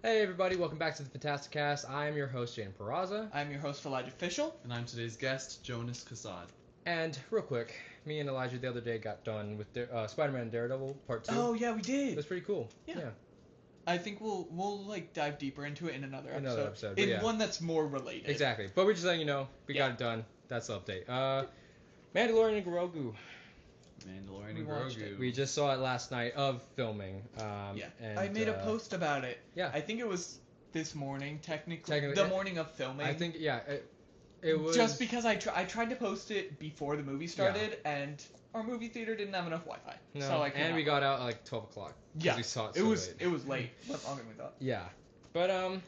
Hey everybody, welcome back to the Fantasticast. I am your host, Jane Peraza. I'm your host, Elijah Fischel. And I'm today's guest, Jonas, casad. And real quick, me and Elijah the other day got done with Spider-Man and Daredevil Part 2. Oh, yeah, we It did. was pretty cool. Yeah. I think we'll like dive deeper into it in another episode. But yeah. One that's more related. Exactly. But we're just letting you know, we got it done. That's the update. Mandalorian and Grogu. Mandalorian We and watched Grogu. it. We just saw it last night of filming. And, I made a post about it. Yeah. I think it was this morning, technically the yeah. morning of filming. I think, yeah, it was... Just because I tried to post it before the movie started, and our movie theater didn't have enough Wi-Fi. No, so and we got out at like 12 o'clock. Yeah, we saw it it was late. It was late. Much longer than we thought. Yeah. But,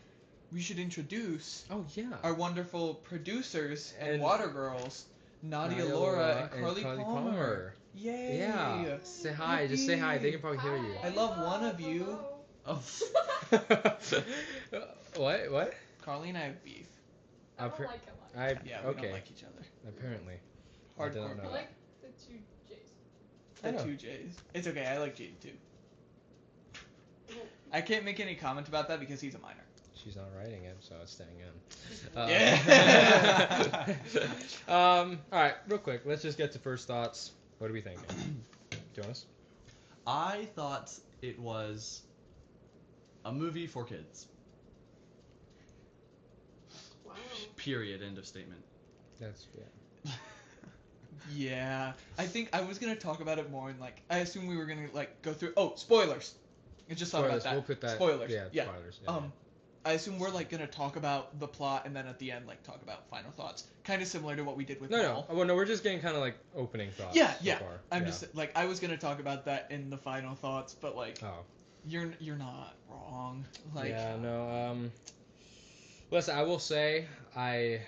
we should introduce oh, yeah. our wonderful producers and And- water girls, Nadia Laura and Carly Palmer. Yay! Yeah. Say hi. Just say hi. They can probably hear you. I love one of you. Oh, What? Carly and I have beef. I don't like him. Yeah, we okay. don't like each other. Apparently. I Hardcore. don't know. I like the two J's. I The know. two J's. It's okay. I like Jade too. I can't make any comment about that because he's a minor. She's not writing it, so it's staying in. Yeah. Alright, real quick. Let's just get to first thoughts. What are we thinking? Jonas? I thought it was a movie for kids. Wow. Period. End of statement. That's, yeah. Yeah. I think I was gonna talk about it more in like. I assume we were gonna like go through. Oh, spoilers. I just thought about that. We'll put that. Spoilers. Yeah, Yeah. spoilers. Yeah. I assume we're like gonna talk about the plot and then at the end like talk about final thoughts. Kind of similar to what we did with No. Mall. Well, no, we're just getting kind of like opening thoughts. Yeah, so yeah. Far. I'm Yeah. just like I was gonna talk about that in the final thoughts, but like Oh. you're not wrong. Like Yeah, no, listen, I will say I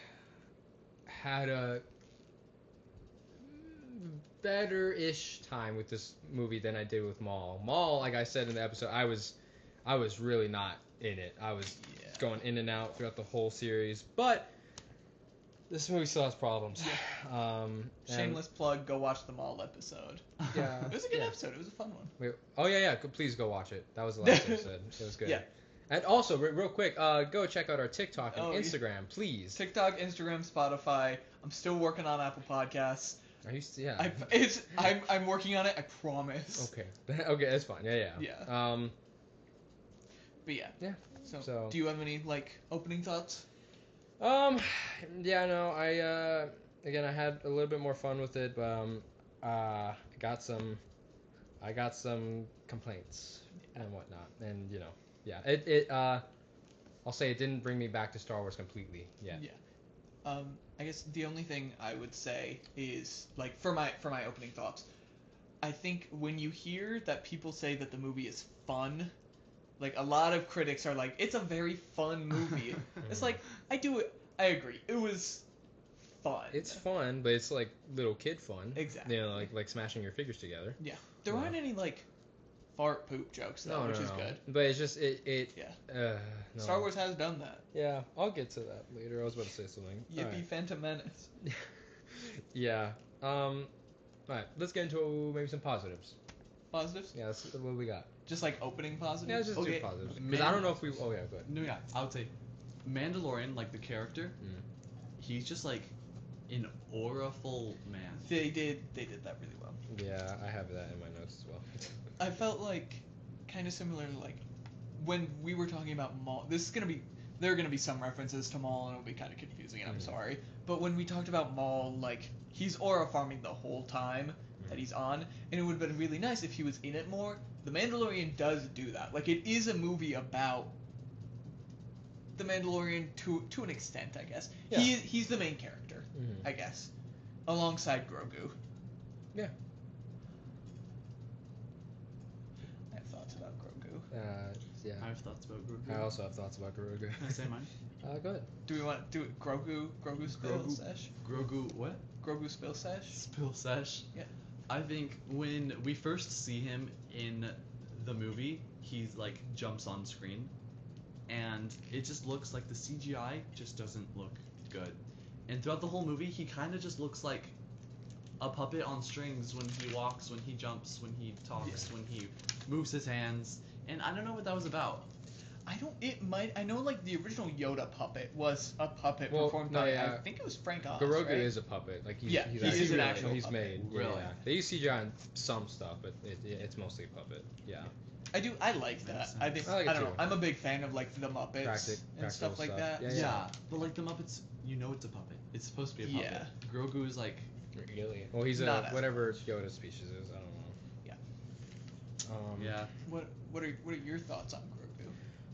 had a better-ish time with this movie than I did with Maul. Maul, like I said in the episode, I was really not in it. I was going in and out throughout the whole series, but this movie still has problems. And- shameless plug. Go watch the Mall episode. Yeah, It was a good yeah. episode. It was a fun one. Wait, oh yeah, please go watch it. That was the last episode. It was good. Yeah. And also, real quick, go check out our TikTok and Oh, yeah. Instagram, please. TikTok, Instagram, Spotify. I'm still working on Apple Podcasts. Are you? Yeah. I'm working on it. I promise. Okay. Okay, that's fine. Yeah. Yeah. But yeah. Yeah. So, do you have any like opening thoughts? Yeah. No. Again, I had a little bit more fun with it, but I got some complaints and whatnot, and yeah. I'll say it didn't bring me back to Star Wars completely. Yeah. I guess the only thing I would say is like for my opening thoughts, I think when you hear that people say that the movie is fun, like a lot of critics are like, it's a very fun movie. It's like I agree. It was fun. It's fun, but it's like little kid fun. Exactly. Like smashing your figures together. Yeah. There aren't any like fart poop jokes though, which is good. But it's just it. Yeah. No. Star Wars has done that. Yeah, I'll get to that later. I was about to say something. Yippee Alright. Phantom Menace. Yeah. Alright, let's get into maybe some positives. Positives? Yeah, what do we got? Just like opening positives? Yeah, let's just Okay. do positives. Because I don't know if we. Oh yeah, go ahead. No, yeah. I would say Mandalorian, like the character, he's just like an auraful man. They did that really well. Yeah, I have that in my notes as well. I felt like kind of similar to like when we were talking about Maul. There are gonna be some references to Maul, and it'll be kind of confusing, and I'm sorry. But when we talked about Maul, like he's aura farming the whole time that he's on, and it would have been really nice if he was in it more. The Mandalorian does do that. Like it is a movie about the Mandalorian to an extent, I guess. Yeah. He's the main character, I guess, alongside Grogu. Yeah. I have thoughts about Grogu. Yeah. I have thoughts about Grogu. I also have thoughts about Grogu. Can I say mine? Go ahead. Do we want to do it Grogu spill Grogu. sesh? Grogu, what? Grogu spill sesh? Spill sesh. Yeah. I think when we first see him in the movie, he's like jumps on screen, and it just looks like the CGI just doesn't look good. And throughout the whole movie, he kind of just looks like a puppet on strings when he walks, when he jumps, when he talks, when he moves his hands. And I don't know what that was about. I know like the original Yoda puppet was a puppet Well, performed no, by, yeah. I think it was Frank Oz, Grogu right? is a puppet. Like he's Yeah, he's he actually is an real, actual he's puppet. made. Really? Yeah. They use CGI on some stuff, but it's mostly a puppet. Yeah. I like that. I think, I like it I don't know, too. I'm a big fan of like the Muppets and Practical stuff like stuff. that. Yeah, Yeah, but like the Muppets, you know it's a puppet. It's supposed to be a puppet. Yeah. Grogu is like, Really? Well, he's Not a as whatever Yoda species is. I don't know. Yeah. yeah. What are your thoughts on Grogu?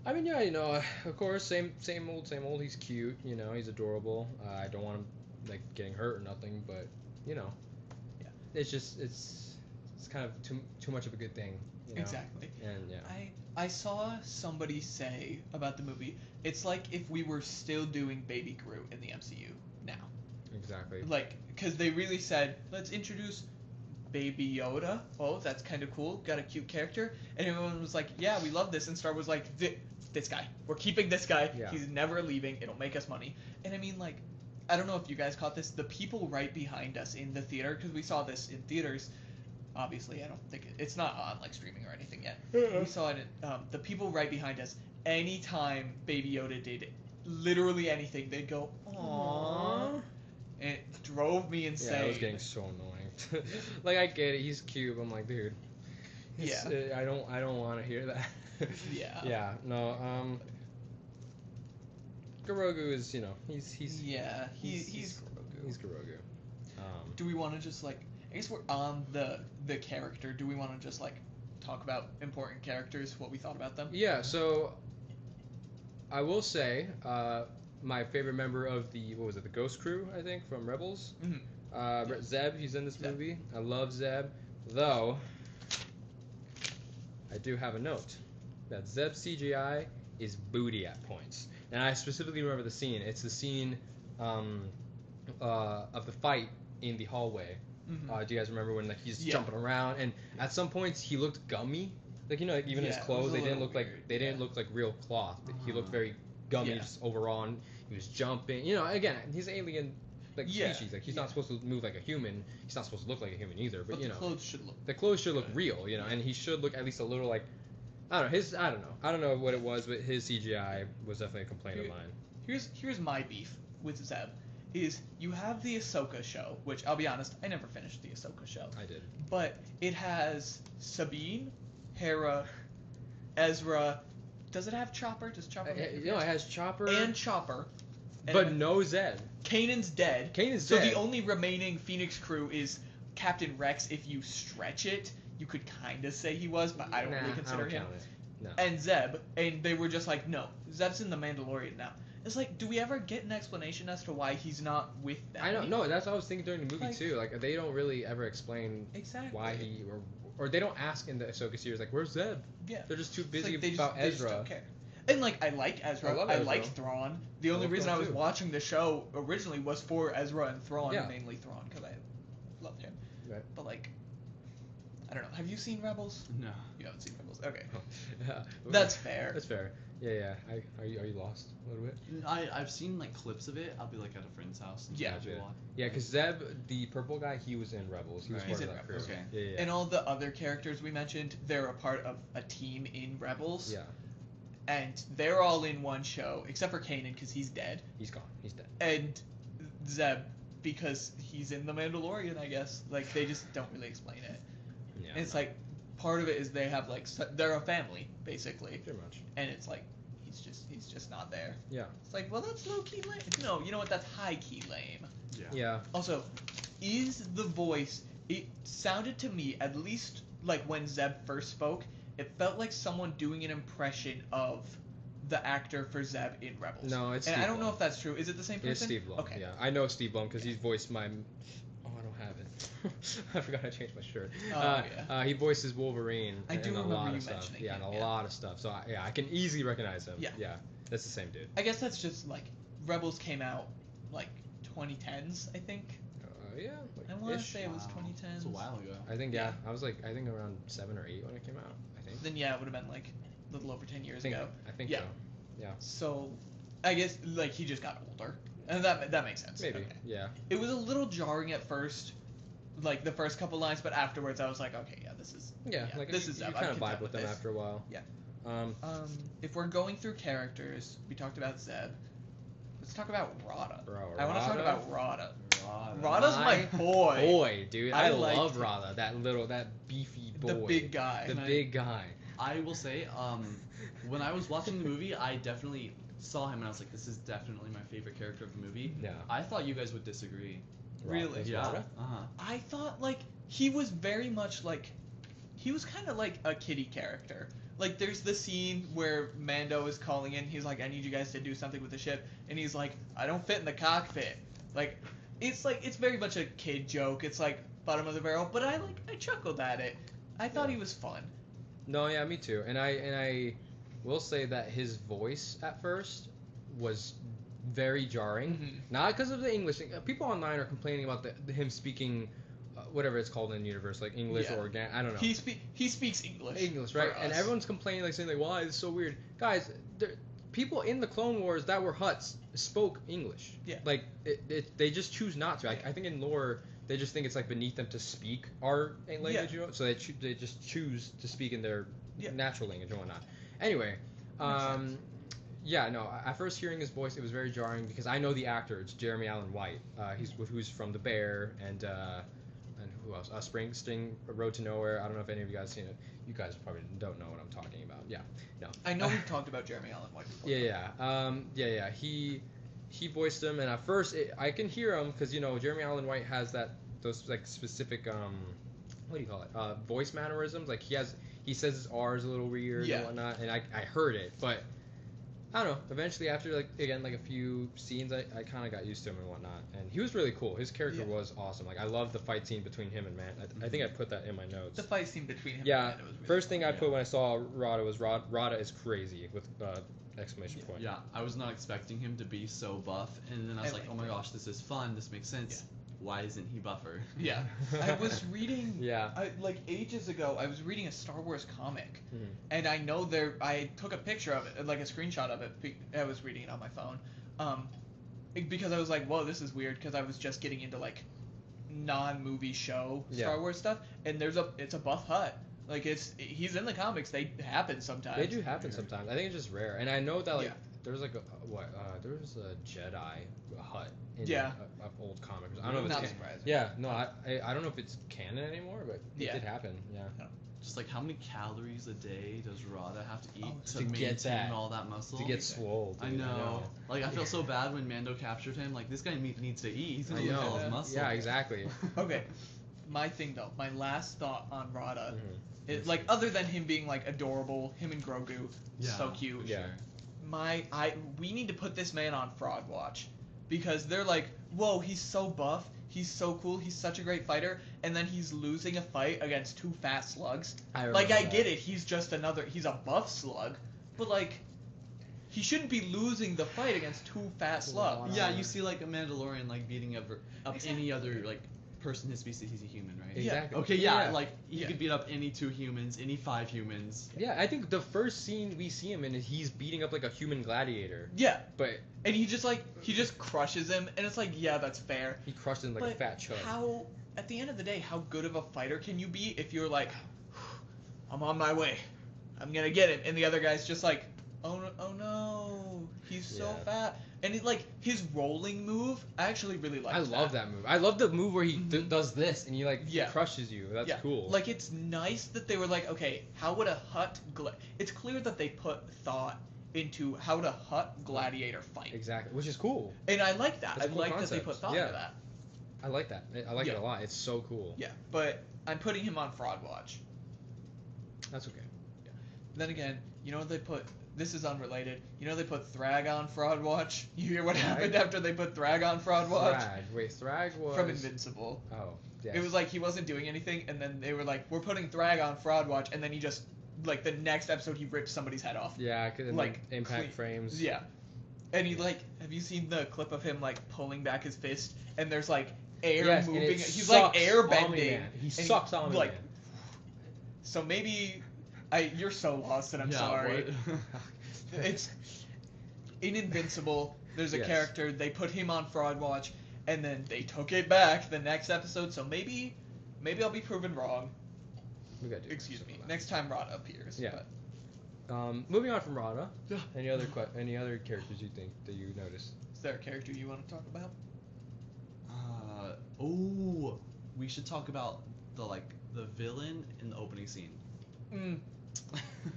I mean, yeah, of course, same old. He's cute, he's adorable. I don't want him like getting hurt or nothing, but Yeah. it's just it's kind of too much of a good thing. Exactly. And yeah. I saw somebody say about the movie, it's like if we were still doing Baby Groot in the MCU now. Exactly. Like, because they really said, let's introduce Baby Yoda. Oh, that's kind of cool. Got a cute character. And everyone was like, yeah, we love this. And Star was like, this guy. We're keeping this guy. Yeah. He's never leaving. It'll make us money. And I mean, like, I don't know if you guys caught this. The people right behind us in the theater, because we saw this in theaters. Obviously, I don't think it's not on like streaming or anything yet. We saw it. The people right behind us. Anytime Baby Yoda did literally anything, they'd go, "Aww," and it drove me insane. Yeah, I was getting so annoying. Like I get it, he's cute. But I'm like, dude. I don't want to hear that. Yeah. Yeah. No. Grogu is, he's Yeah, he's Grogu. He's Grogu. Do we want to just like? I guess we're on the character. Do we want to just like talk about important characters? What we thought about them? Yeah. So I will say, my favorite member of the Ghost Crew, I think, from Rebels. Mm-hmm. Zeb, he's in this Zeb. movie. I love Zeb, though. I do have a note that Zeb's CGI is booty at points, and I specifically remember the scene. It's the scene of the fight in the hallway. Mm-hmm. Do you guys remember when he's jumping around, and at some points he looked gummy, like even his Yeah, it clothes, was a they didn't little look like weird, real cloth. He looked very gummy Yeah. just overall. And he was jumping. Again, he's alien species. Like he's not supposed to move like a human. He's not supposed to look like a human either. But, the clothes should look. the clothes should look real. And he should look at least a little like. I don't know what it was, but his CGI was definitely a complaint of mine. Here's my beef with Zeb. Is you have the Ahsoka show, which I'll be honest, I never finished the Ahsoka show. I did. But it has Sabine, Hera, Ezra. Does it have Chopper? Does Chopper? It has Chopper And Chopper. but no Zeb. Kanan's dead. Kanan's so dead. the only remaining Phoenix crew is Captain Rex. If you stretch it, you could kind of say he was, but I don't really consider him. Count it. No. And Zeb, and they were just like, no, Zeb's in the Mandalorian now. It's like, do we ever get an explanation as to why he's not with them? I know. No, that's what I was thinking during the movie Like- too. Like they don't really ever explain Exactly. why he or they don't ask in the Ahsoka series like where's Zeb? Yeah. They're just too It's busy like they about they just Ezra. don't care. And like, I like Ezra. I love I Ezra. like Thrawn. The only love reason Thrawn I was too. watching the show originally was for Ezra and Thrawn, Yeah. mainly Thrawn, because I loved him. Right. But like, I don't know. Have you seen Rebels? No. You haven't seen Rebels. Okay. Yeah. That's fair. That's fair. Yeah. Are you lost a little bit? I've seen like clips of it. I'll be like at a friend's house. And Yeah. watch it a lot. Yeah, because Zeb, the purple guy, he was in Rebels. He was Right. part He's of in that crew. Rebels. Okay. Yeah. And all the other characters we mentioned, they're a part of a team in Rebels. Yeah. And they're all in one show, except for Kanan, because he's dead. He's gone. He's dead. And Zeb, because he's in The Mandalorian, I guess. Like, they just don't really explain it. Yeah. And it's like, part of it is they have, like, they're a family, basically. Pretty much. And it's like, he's just not there. Yeah. It's like, well, that's low-key lame. No, you know what? That's high-key lame. Yeah. Also, is the voice... It sounded to me, at least, like, when Zeb first spoke, it felt like someone doing an impression of the actor for Zeb in Rebels. No, it's And Steve I don't know Blum. if that's true. Is it the same person? It's Steve Blum. Okay. Yeah, I know Steve Blum because he's voiced my. Oh, I don't have it. I forgot I changed my shirt. Oh, He voices Wolverine. I do in a remember lot you of stuff. mentioning Yeah, him, and a yeah. lot of stuff. So I can easily recognize him. Yeah. Yeah, that's the same dude. I guess that's just, like, Rebels came out, like, 2010s, I think. Yeah. I want to ish. say it was Wow. 2010s. It's a while ago. I think Yeah. I was like around 7 or 8 when it came out. I think. Then, yeah, it would have been, like, a little over 10 years ago. I think Yeah. so. Yeah. So, I guess, like, he just got older. And that makes sense. Maybe. Okay. Yeah. It was a little jarring at first, like, the first couple lines, but afterwards I was like, okay, yeah, this is... Yeah. Yeah, Like this is you Zeb. kind I'm of content vibe with with them this. after a while. Yeah. If we're going through characters, we talked about Zeb. Let's talk about Rada. Bro, I want to talk Rada? about Rada. Rada. Rada's my boy. Boy, dude, I liked love him. Rada. That beefy boy. The big guy. The big guy. I will say, when I was watching the movie, I definitely saw him and I was like, this is definitely my favorite character of the movie. Yeah. I thought you guys would disagree. Really? Yeah. Uh huh. I thought like he was very much like he was kind of like a kiddie character. Like there's the scene where Mando is calling in. He's like, "I need you guys to do something with the ship," and he's like, "I don't fit in the cockpit." Like it's very much a kid joke. It's like bottom of the barrel, but I chuckled at it. I thought he was fun. No, yeah, me too. And I will say that his voice at first was very jarring. Mhm. Not because of the English. People online are complaining about him speaking whatever it's called in the universe, like English Yeah. or I don't know. He speaks English. English, right? for And us. everyone's complaining, like saying, like, "Why it's so weird?" Guys, people in the Clone Wars that were Hutts spoke English. Yeah. Like they just choose not to. I think in lore they just think it's like beneath them to speak our language, Yeah. you know? So they just choose to speak in their Yeah. natural language and whatnot. Anyway, sense. yeah, no. At first hearing his voice, it was very jarring because I know the actor. It's Jeremy Allen White. Who's from The Bear and who else? Sting, Road to Nowhere. I don't know if any of you guys seen it. You guys probably don't know what I'm talking about. Yeah, no. I know we've talked about Jeremy Allen White before. Yeah. He voiced him, and at first I can hear him because Jeremy Allen White has those like specific what do you call it? Voice mannerisms. Like he says his R's a little weird Yeah. and whatnot, and I heard it, but I don't know. Eventually, after like a few scenes, I kind of got used to him and whatnot, and he was really cool. His character Yeah. was awesome. Like I love the fight scene between him and Man. I think I put that in my notes. The fight scene between him Yeah, and Mando was really first thing fun. I put when I saw Rada was Rada is crazy with exclamation point. Yeah, I was not expecting him to be so buff, and then I was And like, like- oh my gosh, this is fun. This makes sense. Why isn't he buffer? Yeah, I was reading. Yeah. Like ages ago, I was reading a Star Wars comic, Mhm. and I know I took a picture of it, like a screenshot of it. I was reading it on my phone, because I was like, "Whoa, this is weird," because I was just getting into like non-movie show Star Yeah. Wars stuff, and it's a buff Hutt. Like he's in the comics. They happen sometimes. They do happen sometimes. I think it's just rare, and I know that like Yeah. there's like there was a Jedi Hutt in Yeah. a old comic. I don't know if Not it's surprising. yeah, no, I don't know if it's canon anymore, but it Yeah. did happen. Yeah. Just like how many calories a day does Rada have to eat Oh, to to get maintain that- all that muscle? To get swole. I dude, know. Like I feel so bad when Mando captured him. Like this guy needs to eat. He's gonna I lose all know. his muscle. Yeah, exactly. Okay, my thing though, my last thought on Rada. Mhm. It, like other than him being like adorable, him and Grogu, Yeah, so cute. for Yeah. sure. We need to put this man on Fraud Watch, because they're like, whoa, he's so buff, he's so cool, he's such a great fighter, and then he's losing a fight against two fat slugs. I Like remember I that. get it, he's a buff slug, but like, he shouldn't be losing the fight against two fat slugs. Yeah, you see like a Mandalorian like beating up Exactly. any other like person his species. He's a human, right? Exactly. Okay, yeah, like he Yeah. could beat up any 2 humans, any 5 humans. Yeah, I think the first scene we see him in is he's beating up like a human gladiator, Yeah, but and he just crushes him, and it's like, yeah, that's fair. he crushed him like a But fat chug. how, at the end of the day, how good of a fighter can you be if you're like, I'm on my way, I'm gonna get him, and the other guy's just like, oh no, he's so Yeah. fat, and his rolling move, I actually really like. I love that move. I love the move where he Mhm. does this and he like Yeah. crushes you. That's Yeah, cool. Like it's nice that they were like, okay, how would a Hutt? It's clear that they put thought into how would a Hutt gladiator fight, exactly, which is cool. and I like that. That's I a cool like that they concept. put thought Yeah. into that. I like that. I like it Yeah. a lot. It's so cool. Yeah, but I'm putting him on Fraud Watch. That's okay. Then again, you know what they put? This is unrelated. You know they put Thrag on Fraud Watch. You hear what Thrag? happened after they put Thrag on Fraud Watch? Thrag. Wait, Thrag was From Invincible. Oh, yeah. It was like he wasn't doing anything, and then they were like, "We're putting Thrag on Fraud Watch," and then he just like the next episode he rips somebody's head off. Yeah, cause like, impact clean- frames. Yeah, and he like, have you seen the clip of him like pulling back his fist, and there's like air Yes, and moving. it He's like sucks air Omni-Man. bending. He and sucks Omni-Man. like. So maybe, you're so lost, and I'm Yeah, sorry. what? It's in Invincible. There's a Yes. character. They put him on Fraud Watch, and then they took it back the next episode. So maybe I'll be proven wrong. We gotta do Excuse something me. about Next time Rada appears. Yeah. But Moving on from Rana. Yeah. Any other characters you think that you noticed? Is there a character you want to talk about? We should talk about the villain in the opening scene.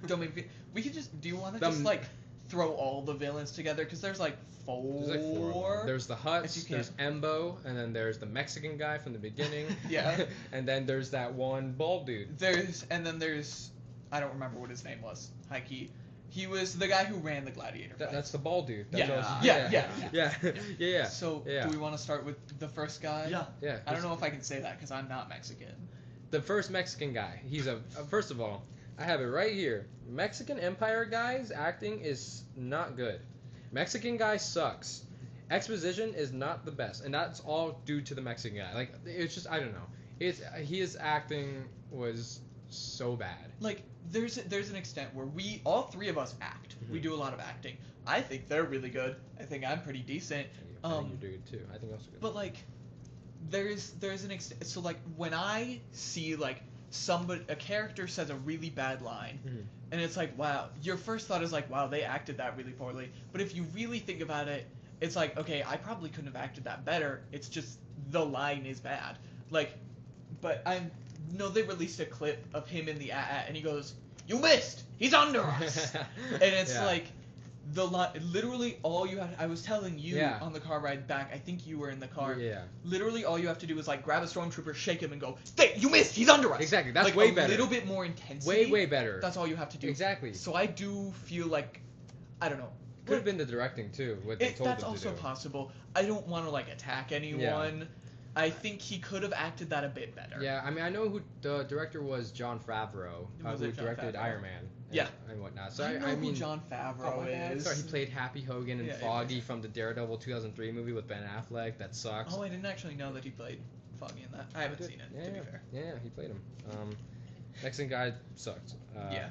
Don't make me. We could just. Do you want to The just like throw all the villains together? Because there's like four. There's like four of them. There's the If Hutts, you there's can. Embo, and then there's the Mexican guy from the beginning. Yeah. And then there's that one bald dude. There's I don't remember what his name was. Hikey. He was the guy who ran the gladiator fight. That's the bald dude. Yeah. That's what Yeah. yeah. So Yeah. do we want to start with the first guy? Yeah. Yeah. I don't know if I can say that because I'm not Mexican. The first Mexican guy. He's first of all, I have it right here. Mexican Empire guy's acting is not good. Mexican guy sucks. Exposition is not the best, and that's all due to the Mexican guy. Like, it's just, I don't know. His acting was so bad. Like there's an extent where all three of us act. We do a lot of acting. I think they're really good. I think I'm pretty decent. I think you're doing it too. I think also good. But like there's an extent. So like when I see like a character says a really bad line, and it's like, wow, your first thought is like, wow, they acted that really poorly. But if you really think about it, it's like, okay, I probably couldn't have acted that better. It's just the line is bad. Like, but they released a clip of him in the and he goes, "You missed. He's under us." And it's like literally all you have. I was telling you on the car ride back. I think you were in the car. Yeah. Literally all you have to do is like grab a stormtrooper, shake him, and go, "Hey, you missed. He's under us." Exactly. That's like, way a better. little bit more intensity. Way better. That's all you have to do. Exactly. So I do feel like, I don't know. Could have been the directing too. What they told That's them also to do. possible. I don't want to like attack anyone. Yeah. I think he could have acted that a bit better. Yeah, I mean, I know who the director was. John Favreau, Was who it Jon directed Favreau? Iron Man. And whatnot. So I know I mean, who Jon Favreau oh my God. is. Sorry, he played Happy Hogan and Yeah, Foggy from the Daredevil 2003 movie with Ben Affleck. That sucks. Oh, I didn't actually know that he played Foggy in that. I haven't seen it, to be fair. Yeah, he played him. Mexican guy sucked.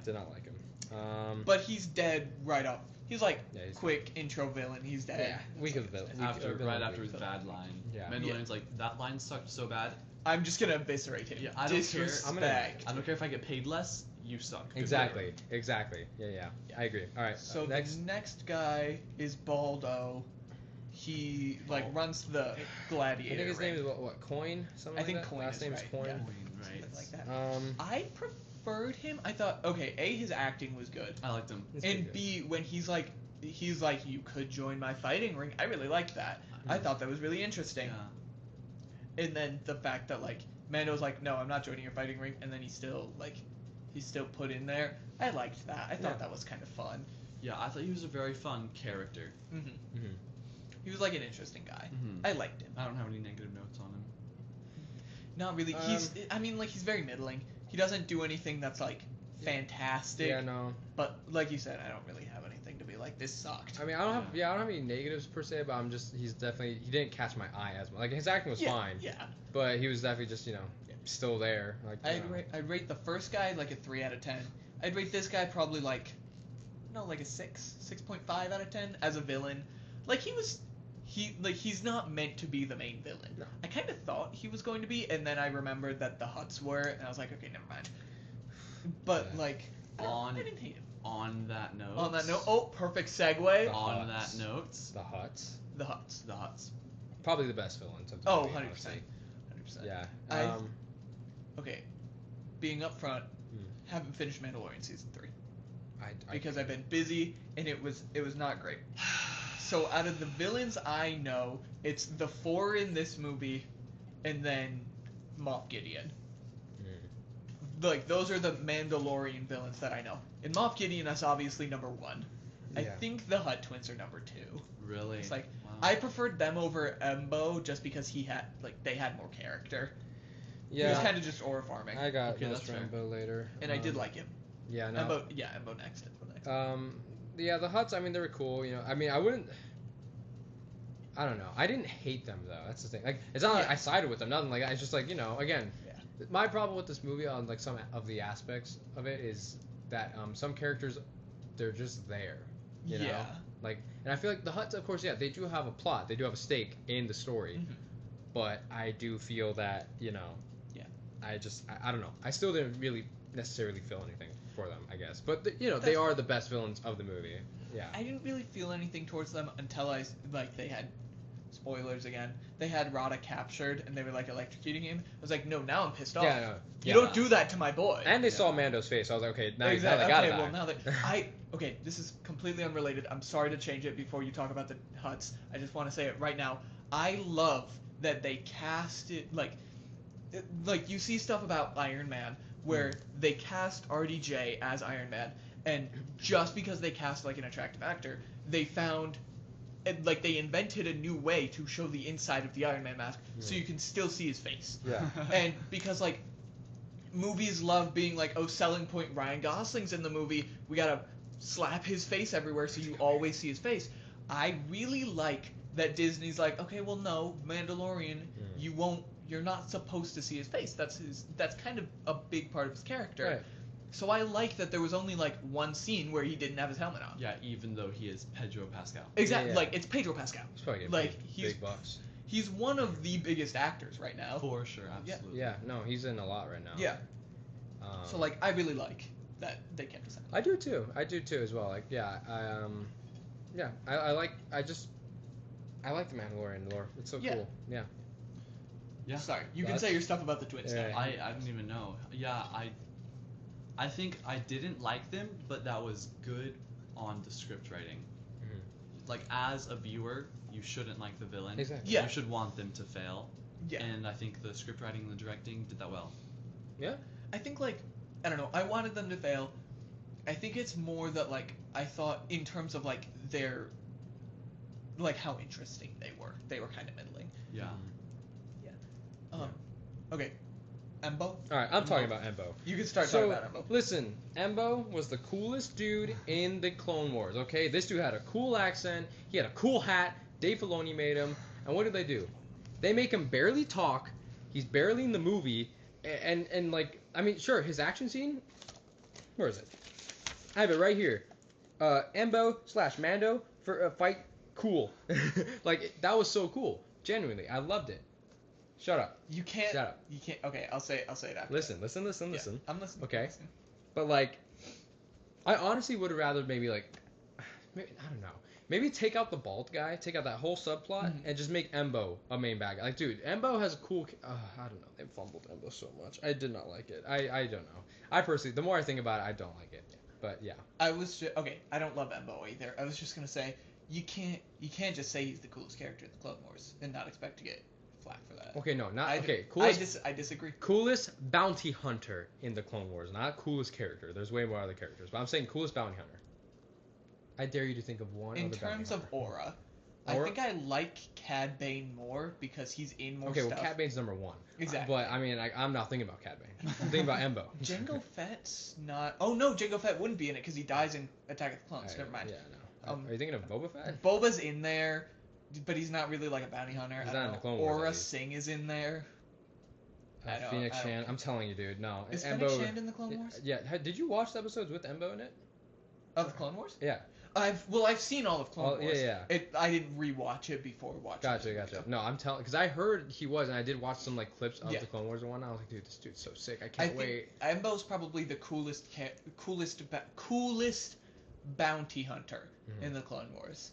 Did not like him. But he's dead right off. He's like he's quick intro villain. He's dead. Yeah, week of the villain. Right after his bad line. Yeah. Mandalorian's like, that line sucked so bad. I'm just gonna eviscerate him. Yeah, I don't care. Disrespect. I don't care if I get paid less. You suck. Good Exactly. Yeah. I agree. All right. So next. the next guy is Baldo. He runs the I gladiator. think his name ring. is what? Coin? Something I like think that? Coin Last is name right, is Coin. yeah. Right. Something like that. I preferred him. I thought, okay, A, his acting was good. I liked him. It's And pretty B, when he's like, you could join my fighting ring. I really liked that. I thought that was really interesting. Yeah. And then the fact that like Mando's like, no, I'm not joining your fighting ring, and then he's still put in there. I liked that. I thought that was kind of fun. Yeah, I thought he was a very fun character. He was like an interesting guy. Mhm. I liked him. I don't have any negative notes on him. Not really. He's very middling. He doesn't do anything that's like fantastic. Yeah, no. But like you said, I don't really have anything to be like, this sucked. I mean, I don't have any negatives per se, but he didn't catch my eye as much. Like, his acting was fine. Yeah. But he was definitely just, still there. Like, I'd rate the first guy like a 3 out of 10. I'd rate this guy probably like a 6.5 out of 10 as a villain. Like he's not meant to be the main villain. No. I kind of thought he was going to be, and then I remembered that the Hutts were, and I was like, okay, never mind. But I didn't hate him. On that note. Oh, perfect segue. On that note. The Hutts. The Hutts. Probably the best villains of the Oh, movie, 100%. honestly. 100%. Yeah. Okay. Being upfront, haven't finished Mandalorian season 3 because I've been busy and it was not great. So out of the villains I know, it's the 4 in this movie, and then Moff Gideon. Like those are the Mandalorian villains that I know. And Moff Gideon is obviously number 1. I Yeah. think the Hutt twins are number 2. Really? It's like Wow. I preferred them over Embo just because they had more character. He Yeah. was kind of just aura farming. I got Okay, Most that's fair. Rambo later. And I did like him. Yeah, no. Embo next. Yeah, the Hutts, I mean, they were cool, I mean, I don't know. I didn't hate them, though. That's the thing. Like, it's not like I sided with them, nothing like that. It's just like, again, my problem with this movie on, like, some of the aspects of it is that some characters, they're just there, you know? Yeah. Like, and I feel like the Hutts, of course, they do have a plot. They do have a stake in the story. Mm-hmm. But I do feel that, I don't know. I still didn't really necessarily feel anything. for them, I guess. But they are the best villains of the movie. Yeah. I didn't really feel anything towards them until they had, spoilers again, they had Rada captured and they were like electrocuting him. I was like, no, now I'm pissed off. Yeah, no, You yeah. don't do that to my boy. And they saw Mando's face. So I was like, okay, now they Exactly. gotta Okay, die. well now that okay, this is completely unrelated. I'm sorry to change it before you talk about the Hutts. I just want to say it right now. I love that they cast it like you see stuff about Iron Man where they cast RDJ as Iron Man, and just because they cast like an attractive actor, they found like they invented a new way to show the inside of the Iron Man mask so you can still see his face. Yeah. And because like movies love being like, oh, selling point, Ryan Gosling's in the movie, we gotta slap his face everywhere so you always see his face. I really like that Disney's like, okay, well no, Mandalorian, you're not supposed to see his face. That's kind of a big part of his character. Right. So I like that there was only like one scene where he didn't have his helmet on. Yeah, even though he is Pedro Pascal. Exactly, Yeah. like it's Pedro Pascal. He's probably getting Like, big bucks. He's one of the biggest actors right now. For sure, absolutely. Yeah, no, he's in a lot right now. Yeah. So like I really like that they kept us out. I do too as well. Like, yeah, I like the Mandalorian lore. It's so Yeah. cool. Yeah. Yeah. Sorry, you can That's- say your stuff about the twins Yeah. now. I don't even know. Yeah, I think I didn't like them, but that was good on the script writing. Like, as a viewer, you shouldn't like the villain. Exactly. Yeah. You should want them to fail. Yeah. And I think the script writing and the directing did that well. Yeah. I think like I don't know. I wanted them to fail. I think it's more that like I thought in terms of like their like how interesting they were. They were kind of middling. Yeah. Okay. Embo, All right, I'm talking about Embo. you can start So, talking about Embo. listen, Embo was the coolest dude in the Clone Wars, okay? This dude had a cool accent, he had a cool hat, Dave Filoni made him, and what do? They make him barely talk, he's barely in the movie, and like, I mean, sure, his action scene, where is it? I have it right here. Embo / Mando for a fight, cool. Like, that was so cool. Genuinely, I loved it. Shut up. You can't. Shut up. You can't. Okay, I'll say it after. Listen. Yeah, I'm listening. Okay. I'm listening. But like, I honestly would have rather maybe I don't know, maybe take out the bald guy, take out that whole subplot, and just make Embo a main bad guy. Like, dude, Embo has a cool. I don't know. They fumbled Embo so much. I did not like it. I don't know. I personally, the more I think about it, I don't like it. But yeah. I don't love Embo either. I was just gonna say you can't just say he's the coolest character in the Clone Wars and not expect to get flack for that. Okay, no, not okay. I Coolest. disagree. Coolest bounty hunter in the Clone Wars, not coolest character. There's way more other characters, but I'm saying coolest bounty hunter. I dare you to think of one. In other bounty terms of hunter. aura, I think I like Cad Bane more because he's in more Okay, stuff. well, Cad Bane's number one. Exactly. But I mean, I'm not thinking about Cad Bane. I'm thinking about Embo. Jango Fett's not. Oh no, Jango Fett wouldn't be in it because he dies in Attack of the Clones. Never mind. Yeah, no. Are you thinking of Boba Fett? Boba's in there, but he's not really like a bounty hunter. He's I not don't in know. the Clone Wars, at Aura least. Singh is in there. Phoenix I don't Shan. know. I'm telling you, dude. No. Is Embo, Fennec Shand in the Clone Wars? Yeah. Did you watch the episodes with Embo in it? Of the Clone Wars? Yeah. I've seen all of Clone Wars. Yeah. I didn't rewatch it before watching. Gotcha. No, I'm telling, because I heard he was, and I did watch some like clips of Yeah. the Clone Wars and whatnot. I was like, dude, this dude's so sick. I I can't think wait. Embo's probably the coolest bounty hunter in the Clone Wars.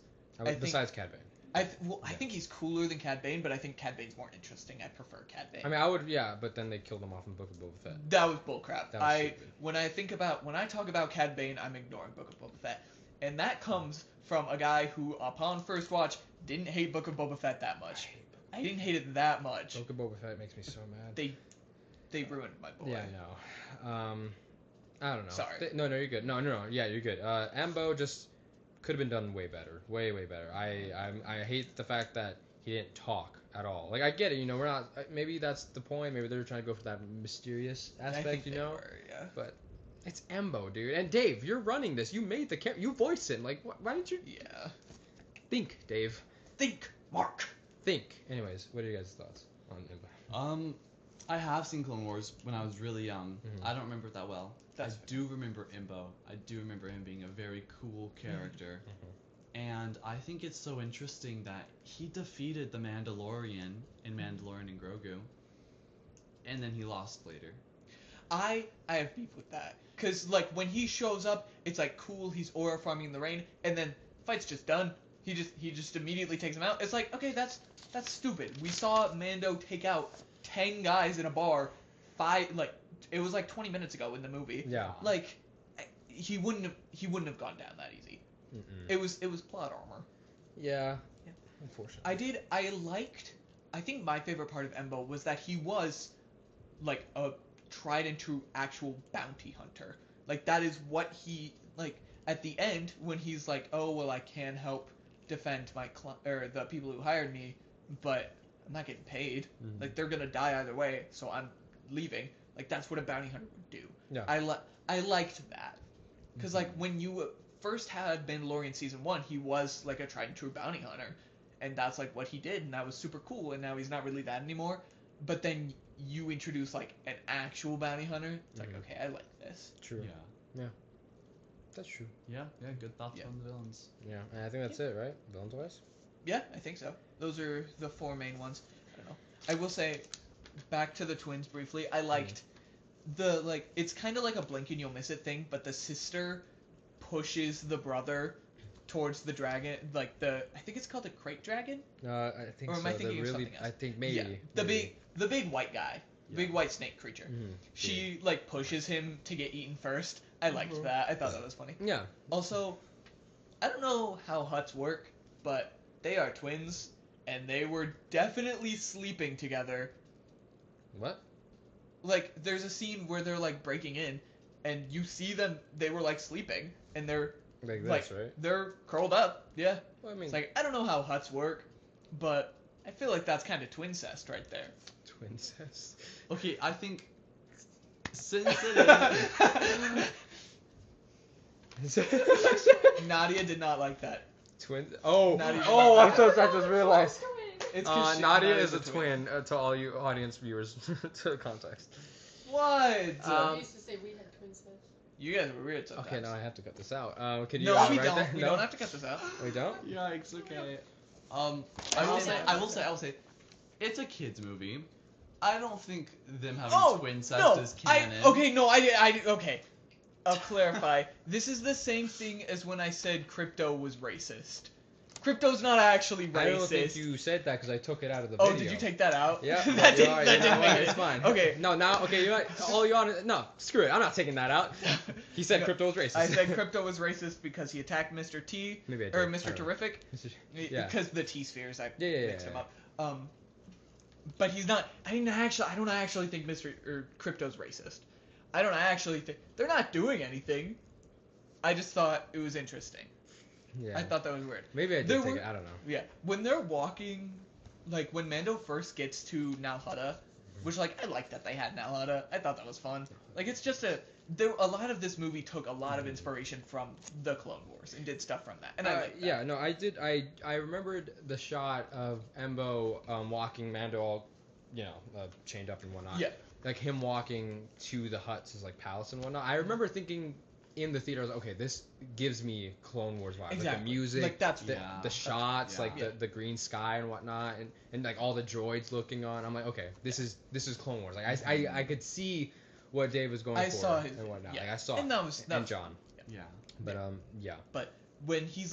Besides Cad Bane. I think he's cooler than Cad Bane, but I think Cad Bane's more interesting. I prefer Cad Bane. I mean, I would, yeah, but then they killed him off in Book of Boba Fett. That was bullcrap. That was stupid. When I talk about Cad Bane, I'm ignoring Book of Boba Fett, and that comes from a guy who, upon first watch, didn't hate Book of Boba Fett that much. I didn't hate it that much. Book of Boba Fett makes me so mad. They ruined my boy. Yeah, I know. I don't know. Sorry. No, you're good. No. Yeah, you're good. Embo just could have been done way better. Way better. I hate the fact that he didn't talk at all. Like, I get it, we're not, maybe that's the point. Maybe they're trying to go for that mysterious I aspect, think you they know? were, yeah. But it's Embo, dude. And Dave, you're running this. You made the you voiced him. Like, why didn't you Yeah. think, Dave? Think, Mark. Think. Anyways, what are your guys' thoughts on Embo? I have seen Clone Wars when I was really young. Mhm. I don't remember it that well. That's I do remember Imbo. I do remember him being a very cool character. And I think it's so interesting that he defeated the Mandalorian in Mandalorian and Grogu, and then he lost later. I have beef with that. Cause like when he shows up, it's like cool, he's aura farming in the rain, and then fight's just done. He just immediately takes him out. It's like, okay, that's stupid. We saw Mando take out 10 guys in a bar, it was like 20 minutes ago in the movie. Yeah. Like he wouldn't have gone down that easy. Mm-mm. It was plot armor. Yeah. Yeah. Unfortunately. I think my favorite part of Embo was that he was like a tried and true actual bounty hunter. Like that is what he like at the end when he's like, "Oh, well I can help defend my the people who hired me, but I'm not getting paid. Mm-hmm. Like they're going to die either way, so I'm leaving." Like that's what a bounty hunter would do. Yeah. I liked that. Cuz like when you first had Mandalorian season 1, he was like a tried and true bounty hunter. And that's like what he did, and that was super cool, and now he's not really that anymore. But then you introduce like an actual bounty hunter. It's like, okay, I like this. True. Yeah. That's true. Yeah. Good thoughts Yeah. on the villains. Yeah. And I think that's it, right? Villains wise? Yeah, I think so. Those are the 4 main ones. I don't know. I will say, back to the twins briefly. I liked the like. It's kind of like a blink and you'll miss it thing, but the sister pushes the brother towards the dragon, like I think it's called a crate dragon. I think Or so. am I thinking of something else? I think maybe. Yeah, the big white guy, big white snake creature. Mm-hmm. She like pushes him to get eaten first. I liked that. I thought that was funny. Yeah. Also, I don't know how huts work, but they are twins, and they were definitely sleeping together. What? Like, there's a scene where they're like breaking in, and you see them. They were like sleeping, and they're Like this, like right? they're curled up. Yeah. Well, I mean, It's like I don't know how huts work, but I feel like that's kind of twincest right there. twin cest. Okay, I think since it Nadia did not like that. Twin. Oh. Nadia did Oh, not I'm like so that. sorry. I just realized. It's 'cause Nadia Nadia's is a twin. To all you audience viewers, to context. What? I used to say we had twin sets. You guys were weird sometimes. Okay, now I have to cut this out. Can you? No, we right don't. there? We No? don't have to cut this out. We don't. Yikes, okay. I I will will say, it's a kids movie. I don't think them having Oh, twin sets no, is canon. Okay. I'll clarify. This is the same thing as when I said crypto was racist. Crypto's not actually racist. I don't think you said that because I took it out of the Oh, video. did you take that out? Yeah. that you're didn't, right, that you know didn't what, make it. It's fine. Okay. No, now, okay, you know what? All you audience, no, screw it. I'm not taking that out. He said No, crypto was racist. I said crypto was racist because he attacked Mr. T Maybe I did. or I Mr. don't know. Terrific. Yeah. Because the T spheres, I Yeah, mixed him up. But he's not. I don't actually think Mr. or Crypto's racist. I don't actually think they're not doing anything. I just thought it was interesting. Yeah. I thought that was weird. Maybe I There did take were- it. I don't know. Yeah, when they're walking, like when Mando first gets to Nal Hutta, which like I like that they had Nal Hutta. I thought that was fun. Like it's just a lot of this movie took a lot of inspiration from the Clone Wars and did stuff from that, and I like that. Yeah, no, I did. I remembered the shot of Embo walking Mando all, chained up and whatnot. Yeah. Like him walking to the Hutt's like palace and whatnot. I remember thinking in the theater, I was like, okay, this gives me Clone Wars vibes. Like Exactly. the music, Like, that's- the shots, yeah. like the green sky and whatnot, and like all the droids looking on. I'm like, okay, this is Clone Wars. Like I could see what Dave was going I for saw his, and whatnot. yeah. Like I saw and that was and John. Yeah. But yeah. But when he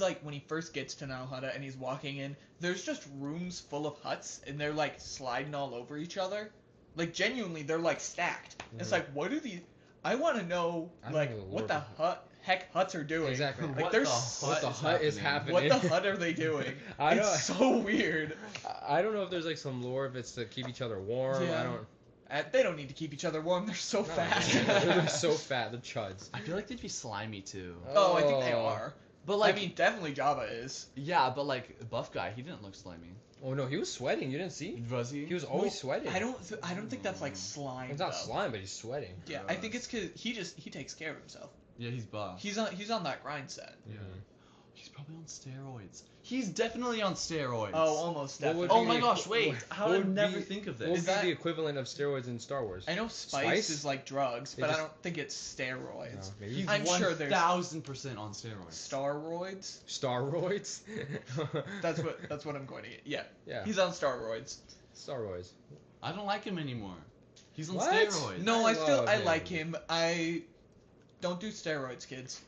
first gets to Nal Hutta and he's walking in, there's just rooms full of huts and they're like sliding all over each other. Like genuinely, they're like stacked. It's like, what are these? I want to know I don't like know the what lore the heck huts are doing. Exactly. Like What there's What the hut is happening? what the hut are they doing? I don't- It's so weird. I don't know if there's like some lore if it's to keep each other warm. Yeah. I don't. They don't need to keep each other warm. They're so No, fat. they're so fat. They're chuds. I feel like they'd be slimy too. Oh, I think they are. But like, I mean, definitely Jabba is. yeah, but like buff guy, he didn't look slimy. Oh no, he was sweating. You didn't see? Was he? He was always sweating. I don't think that's like slime. It's not though. slime, but he's sweating. Yeah, I think it's because he takes care of himself. Yeah, he's buff. He's on that grind set. Yeah. Mhm. He's probably on steroids. He's definitely on steroids. Oh, almost What would definitely. Oh my be- gosh, wait. what- How what did I would never be- think of What would this? be that- the equivalent of steroids in Star Wars? I know spice, Spice? is like drugs, They but I just- don't think it's steroids. No, maybe He's I'm sure there's 1000% on steroids. Staroids. Staroids. That's what I'm going to get. Yeah, yeah. he's on steroids. Staroids. I don't like him anymore. He's on What? steroids. No, I love like him. I don't do steroids, kids.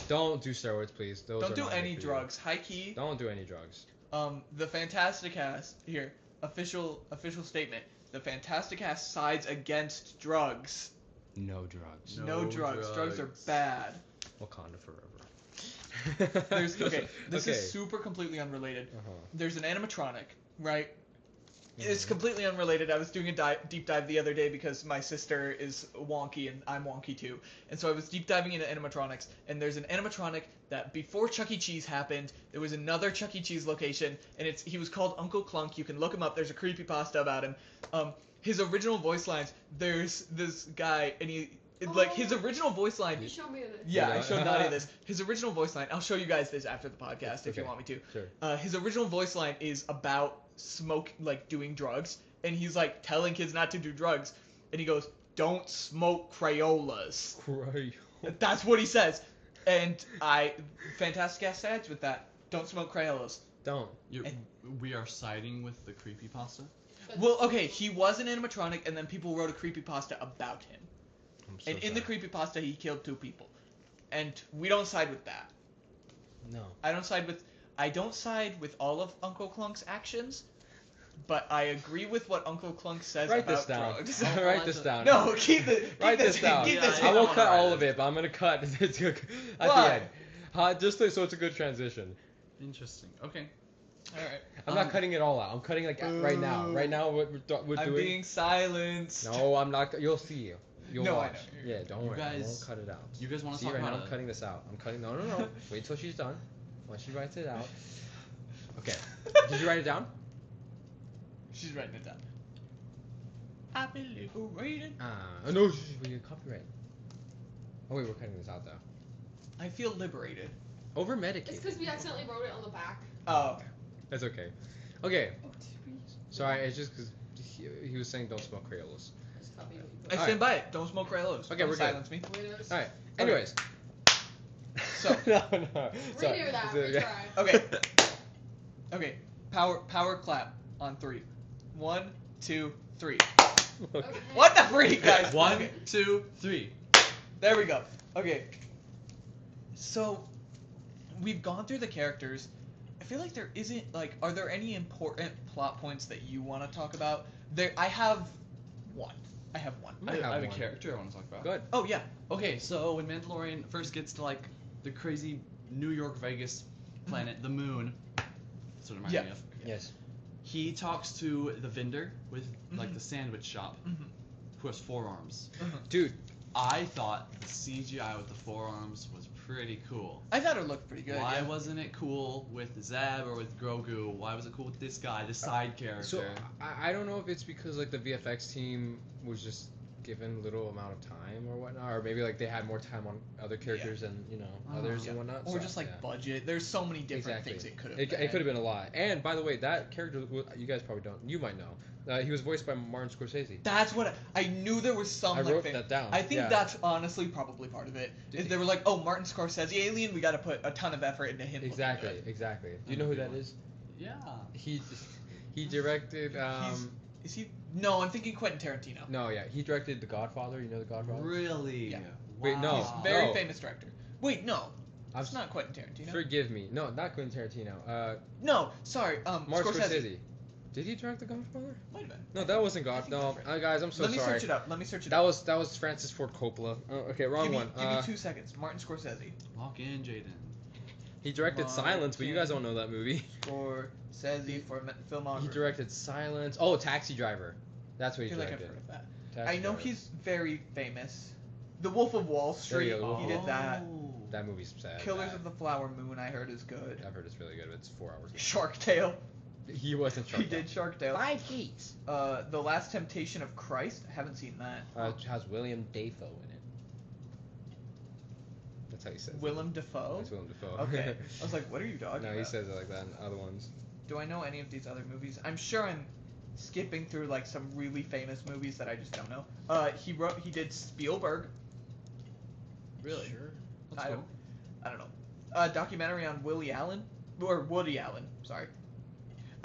Don't do steroids, please. Those Don't are do not any good for you. drugs. High key. Don't do any drugs. The Fantasticast here. Official statement. The Fantasticast sides against drugs. No drugs. No drugs. Drugs are bad. Wakanda forever. This is super completely unrelated. Uh-huh. There's an animatronic, right? It's completely unrelated. I was doing a deep dive the other day because my sister is wonky and I'm wonky too. And so I was deep diving into animatronics, and there's an animatronic that before Chuck E. Cheese happened, there was another Chuck E. Cheese location, and he was called Uncle Clunk. You can look him up. There's a creepypasta about him. His original voice lines, there's this guy, and his original voice line. You showed me this. Yeah, I showed Nadia this. His original voice line, I'll show you guys this after the podcast if you Okay. want me to. Sure. His original voice line is about doing drugs, and he's like telling kids not to do drugs, and he goes, "Don't smoke Crayolas." That's what he says, and Fantasticast sides with that. Don't smoke Crayolas. Don't. We are siding with the creepypasta. Well, okay, he was an animatronic, and then people wrote a creepypasta about him. I'm so And in the sorry. creepypasta, he killed 2 people. And we don't side with that. No. I don't side with all of Uncle Clunk's actions, but I agree with what Uncle Clunk says Write about this down. drugs. Write this down. No, keep Write this down. Keep this I in. won't cut write all it. of it, but I'm gonna cut at the Why? end. Just so it's a good transition. Interesting. Okay. All right. I'm not cutting it all out. I'm cutting like right now. Right now, what we're I'm doing. being silenced. No, I'm not. You'll see. You'll No, I watch. know. Yeah, don't You worry. I guys- won't cut it out. You guys want to See talk right now, about I'm cutting this out. I'm cutting. No. Wait till she's done. Once she writes it out. Okay. Did you write it down? She's writing it down. I've been liberated. No, we get copyright. Oh wait, we're cutting this out though. I feel liberated. Over It's medicated. because we accidentally wrote it on the back. Oh. That's okay. Okay. Oh, Sorry, it's just because he was saying don't smoke Crayolas. Just copy what you I put. stand by it. Don't smoke Crayolas. Okay, Don't we're good. silence me. Winners. All right. Anyways. So. no. Sorry. Redo that. Is it- Retry. Okay. Okay. Power clap on 3. 1, 2, 3. Okay. What the freak, guys? 1, Okay. 2, 3. There we go. Okay. So, we've gone through the characters. I feel like there isn't, are there any important plot points that you want to talk about? I have one. I have one. I have I have a one. character I want to talk about. Good. Oh, yeah. Okay, so when Mandalorian first gets to the crazy New York Vegas planet, the moon, that's what it reminds Yeah. me of. Yes. He talks to the vendor with Mhm. the sandwich shop, Mhm. who has 4 arms. Dude. I thought the CGI with the 4 arms was pretty cool. I thought it looked pretty good. Why yeah. wasn't it cool with Zeb or with Grogu? Why was it cool with this guy, this side character? So I don't know if it's because the VFX team was just given little amount of time or whatnot, or maybe they had more time on other characters and others Yeah. and whatnot. Or so, just yeah. budget. There's so many different Exactly. things it could have It been. could have been a lot. And by the way, that character, you guys probably don't. You might know. He was voiced by Martin Scorsese. That's what I knew. There was some I wrote thing. that down. I think Yeah. that's honestly probably part of it. Did Is he- they were like, oh, Martin Scorsese alien, we got to put a ton of effort into him. looking Exactly. good. Exactly. Do you know who that is? yeah. He directed. Is he? No, I'm thinking Quentin Tarantino. No, yeah, he directed The Godfather. You know The Godfather? Really? Yeah. Wait, no. He's a very no. famous director. Wait, no, I'm it's not Quentin Tarantino. Forgive me. No, not Quentin Tarantino. No, sorry. Martin Scorsese. Scorsese. Did he direct The Godfather? Might have been. No, that wasn't I God. think No, different. guys, I'm so Let me sorry. search it up. Let me search it That up. was Francis Ford Coppola. Oh, okay, wrong Give me, one. give me 2 seconds. Martin Scorsese. Lock in, Jaden. He directed Silence, but you guys don't know that movie. Scorsese for filmography. He directed Silence. Oh, Taxi Driver. That's what I he feel like I've directed. heard of that. Taxi I know Driver. he's very famous. The Wolf of Wall Street. There you go, He did that. That movie's sad. Killers bad. of the Flower Moon. I heard is good. I've heard it's really good. But it's 4 hours. Shark Tale. He wasn't Shark He did Shark Tale. 5 Keys. The Last Temptation of Christ. I haven't seen that. It has William Dafoe in it. That's how he says Willem it. Dafoe. It's Willem Dafoe. Okay. I was like, what are you talking No, about? he says it like that in other ones. Do I know any of these other movies? I'm sure I'm skipping through some really famous movies that I just don't know. He did Spielberg. Really? Sure. That's I cool. don't know. Documentary on Woody Allen. Sorry.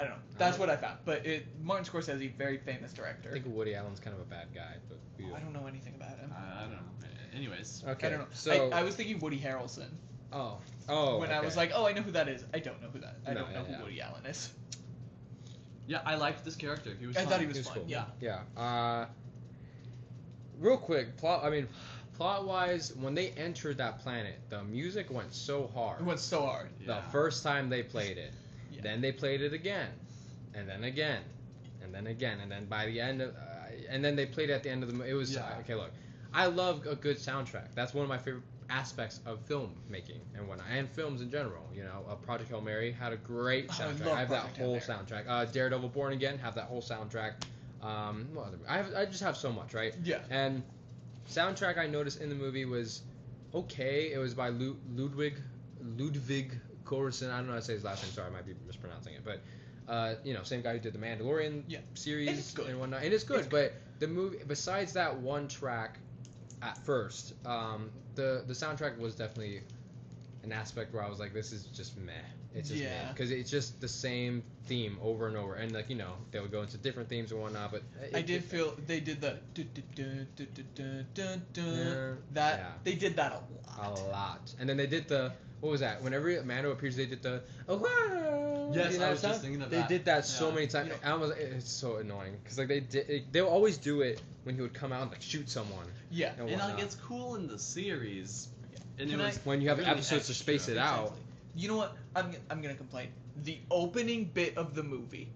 I don't know. That's what I found. But Martin Scorsese, very famous director. I think Woody Allen's kind of a bad guy, but I don't know anything about him. I don't know. Anyways. okay. I don't know. So I was thinking Woody Harrelson. oh, When I was like, oh, I know who that is. I don't know who that. I No, don't know yeah. who Woody Allen is. Yeah, I liked this character. He was I fun. thought he was He was fun. cool. Yeah. yeah. Real quick, plot wise, when they entered that planet, the music went so hard. It went so hard. Yeah. The first time they played it, Yeah. then they played it again, and then again, and then again, and then by the end of, and then they played it at the end of the movie. It was okay. Look, I love a good soundtrack. That's one of my favorite aspects of filmmaking and whatnot, and films in general. You know, Project Hail Mary had a great Oh, I soundtrack. love I have Project that Hail whole Mary. soundtrack. Daredevil Born Again have that whole soundtrack. What other, I just have so much, right? Yeah. And soundtrack I noticed in the movie was okay. It was by Ludwig Göransson. I don't know how to say his last name. Sorry, I might be mispronouncing it, but same guy who did the Mandalorian series And it's good. and whatnot. And it's good, It's but the movie, besides that one track, at first, the soundtrack was definitely an aspect where I was like, this is just meh. It's just meh because it's just the same theme over and over, and they would go into different themes and whatnot. But I did feel they did the they did that a lot. And then they did the what was that? Whenever Mando appears, they did the wow. Yes, You know I was that just sound? thinking of They that. did that so Yeah. many times. I was it's so annoying because they'll always do it when he would come out and shoot someone. Yeah. And And whatnot. it's cool in the series. And Can it was When you have really episodes to extra. space it out. Exactly. You know what? I'm gonna complain. The opening bit of the movie,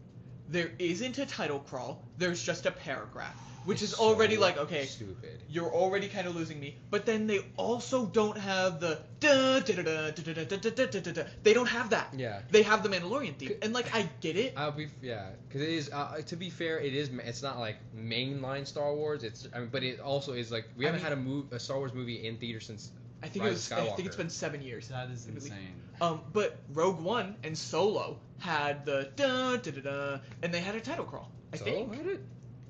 there isn't a title crawl. There's just a paragraph, which is So already like, okay, stupid. you're already kind of losing me. But then they also don't have the da da da da da da da da da da da. They don't have that. Yeah. They have the Mandalorian theme, and like I get it. Because it is. To be fair, it's not like mainline Star Wars. But it also is like we haven't had a Star Wars movie in theater since. I think Rise of I think it's Skywalker. been 7 years. That is insane. But Rogue One and Solo had the da da da da, and they had a title crawl. I think Had it?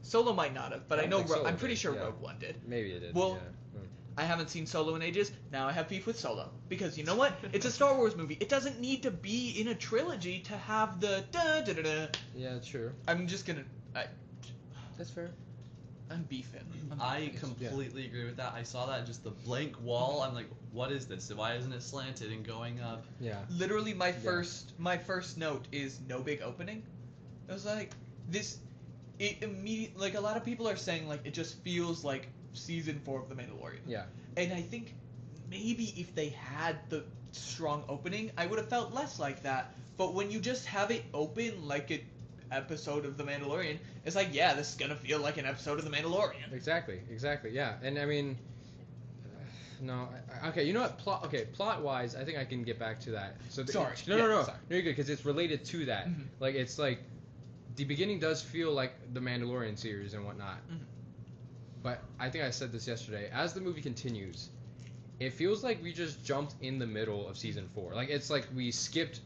Solo might not have, but I I don't know think Solo I'm pretty did, sure yeah. Rogue One did. Maybe it did. Well, yeah. I haven't seen Solo in ages. Now I have beef with Solo because you know what? It's a Star Wars movie. It doesn't need to be in a trilogy to have the da da da da. Yeah, true. I'm just gonna. That's fair. I'm beefing. I completely agree with that. I saw that just the blank wall. I'm like, what is this? Why isn't it slanted and going up? Yeah. Literally, my first note is no big opening. I was like, this. It immediately, like a lot of people are saying, like it just feels like season 4 of The Mandalorian. Yeah. And I think maybe if they had the strong opening, I would have felt less like that. But when you just have it open like an episode of The Mandalorian, it's like, yeah, this is gonna feel like an episode of The Mandalorian. Exactly. Yeah. And I mean, no. Okay. You know what? Plot wise, I think I can get back to that. So Sorry. No. Yeah, sorry. No, you're good because it's related to that. Mhm. Like it's like the beginning does feel like the Mandalorian series and whatnot. Mhm. But I think I said this yesterday. As the movie continues, it feels like we just jumped in the middle of season 4. Like it's like we skipped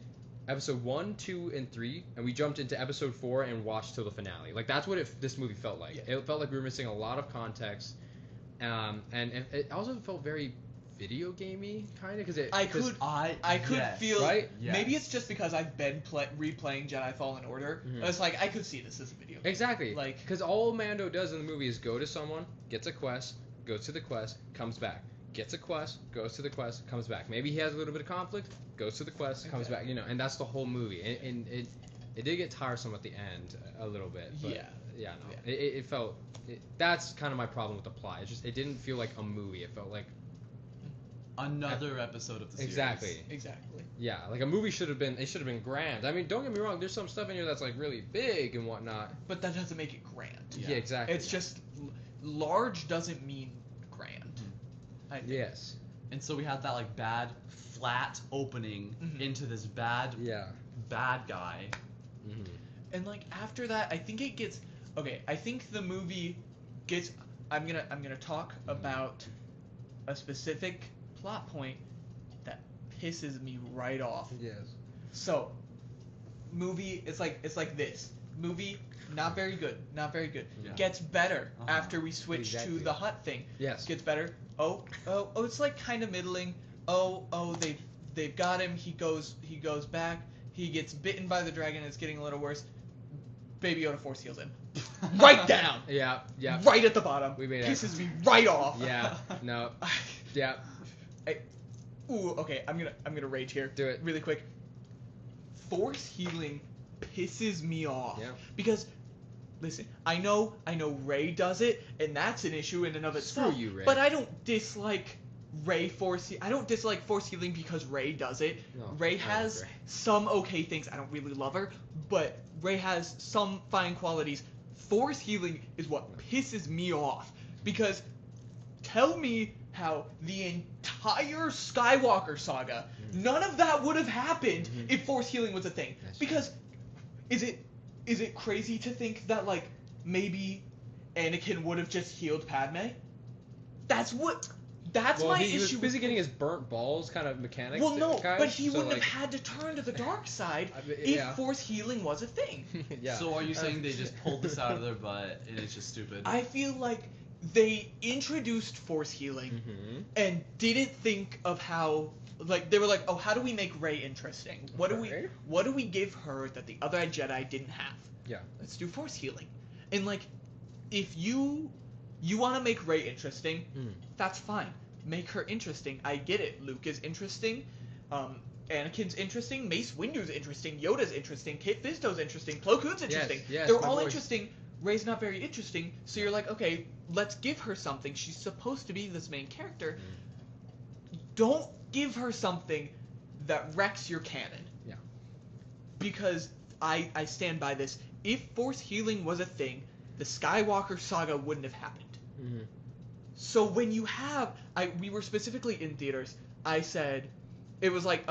episode 1, 2, and 3, and we jumped into episode 4 and watched till the finale. Like that's what this movie felt like. Yeah. It felt like we were missing a lot of context, and it also felt very video gamey kind of because I could yes. feel Right? Yes. maybe it's just because I've been replaying Jedi Fallen Order. Mhm. It's like I could see this as a video game. Exactly. Like- because all Mando does in the movie is go to someone, gets a quest, goes to the quest, comes back, gets a quest, goes to the quest, comes back. Maybe he has a little bit of conflict, goes to the quest, comes back. And that's the whole movie. And it did get tiresome at the end a little bit. But Yeah. Yeah. No. It felt. That's kind of my problem with the plot. It's just it didn't feel like a movie. It felt like Another episode of the series. exactly. Exactly. Yeah, like a movie should have been. It should have been grand. I mean, don't get me wrong. There's some stuff in here that's like really big and whatnot. But that doesn't make it grand. Yeah, exactly. It's just large doesn't mean grand. I think. Yes. And so we had that like bad flat opening Mhm. into this bad Yeah. bad guy. Mm-hmm. And like after that, I think it gets okay. I think the movie gets. I'm gonna talk about a specific plot point that pisses me right off. Yes. So, movie it's like this. Movie not very good. Yeah. Gets better Uh-huh. after we switch Exactly. to the hut thing. Yes. Gets better. Oh, it's like kind of middling. Oh, they've got him. He goes back. He gets bitten by the dragon. It's getting a little worse. Baby Yoda force heals him. Right down. Yeah. Right at the bottom. We made it. Pisses me right off. Yeah. No. Yeah. Ooh. Okay. I'm gonna rage here. Do it. Really quick. Force healing pisses me off. Yeah. Because, listen, I know Rey does it, and that's an issue in and of itself. Screw you, Rey. But I don't dislike I don't dislike force healing because Rey does it. No, Rey I has love Rey. some okay things. I don't really love her, but Rey has some fine qualities. Force healing is what pisses me off, because tell me how the entire Skywalker saga, none of that would have happened if force healing was a thing. That's Because is it crazy to think that, like, maybe Anakin would have just healed Padme? That's my he was issue. busy getting his burnt balls kind of mechanics. Well, no, guys, but he so, wouldn't like, have had to turn to the dark side if yeah. force healing was a thing. Yeah. So are you saying they just pulled this out of their butt and it's just stupid? I feel like they introduced force healing Mhm. and didn't think of how, like, they were like, oh, how do we make Rey interesting? What do we give her that the other Jedi didn't have? Yeah. Let's do force healing. And, like, if you want to make Rey interesting, that's fine. Make her interesting. I get it. Luke is interesting. Anakin's interesting. Mace Windu's interesting. Yoda's interesting. Kit Fisto's interesting. Plo Koon's interesting. yes, They're my all boy. interesting. Rey's not very interesting. So you're like, okay, let's give her something. She's supposed to be this main character. Don't give her something that wrecks your canon. Yeah. Because I stand by this. If force healing was a thing, the Skywalker saga wouldn't have happened. Mhm. So when you have, we were specifically in theaters. I said, it was like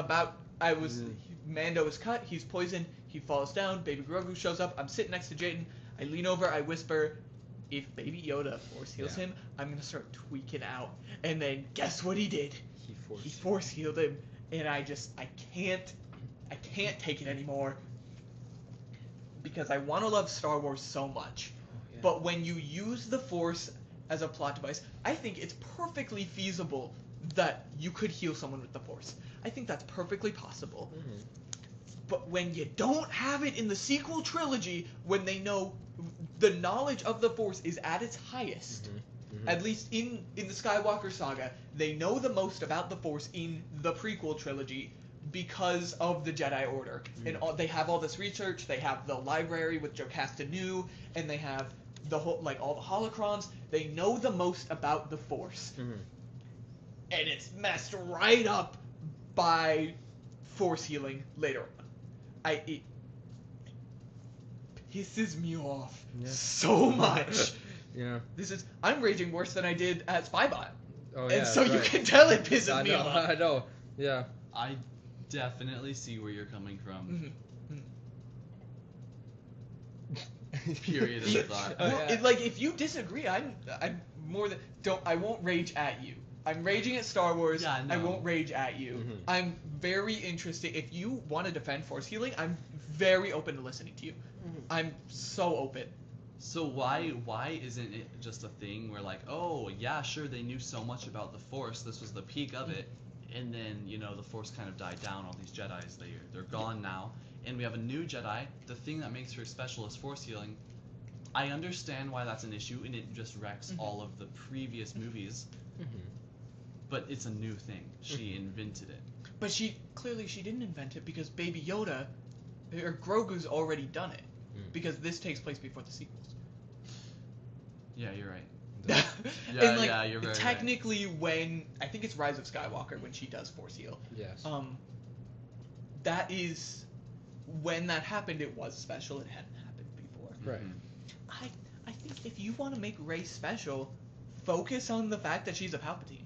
Mando is cut. He's poisoned. He falls down. Baby Grogu shows up. I'm sitting next to Jayden. I lean over. I whisper, if Baby Yoda force heals him, I'm gonna start tweaking out. And then guess what he did? He force healed him, and I can't take it anymore. Because I want to love Star Wars so much. Yeah. But when you use the Force as a plot device, I think it's perfectly feasible that you could heal someone with the Force. I think that's perfectly possible. Mhm. But when you don't have it in the sequel trilogy, when they know the knowledge of the Force is at its highest, at least in the Skywalker saga, they know the most about the Force in the prequel trilogy because of the Jedi Order. And they have all this research, they have the library with Jocasta Nu, and they have the whole, like, all the holocrons. They know the most about the Force. Mhm. And it's messed right up by force healing later on. It pisses me off so much. Yeah. I'm raging worse than I did at Spybot. Oh yeah. And so you right. can tell it pisses I me know. off. I know. Yeah. I definitely see where you're coming from. Period of thought. Well, like, if you disagree, I'm more than I won't rage at you. I'm raging at Star Wars. Yeah, no. I won't rage at you. Mhm. I'm very interested. If you want to defend force healing, I'm very open to listening to you. I'm so open. So why isn't it just a thing where, like, oh yeah, sure, they knew so much about the Force, this was the peak of it, and then, you know, the Force kind of died down, all these Jedis, they're gone now, and we have a new Jedi, the thing that makes her special is force healing. I understand why that's an issue, and it just wrecks all of the previous movies, but it's a new thing. She invented it. But she didn't invent it, because Baby Yoda, or Grogu's already done it. Because this takes place before the sequels. Yeah, you're right. And, like, yeah, you're very technically when, I think it's Rise of Skywalker when she does force heal. Yes. That is, when that happened, it was special. It hadn't happened before. Right. I think if you want to make Rey special, focus on the fact that she's a Palpatine.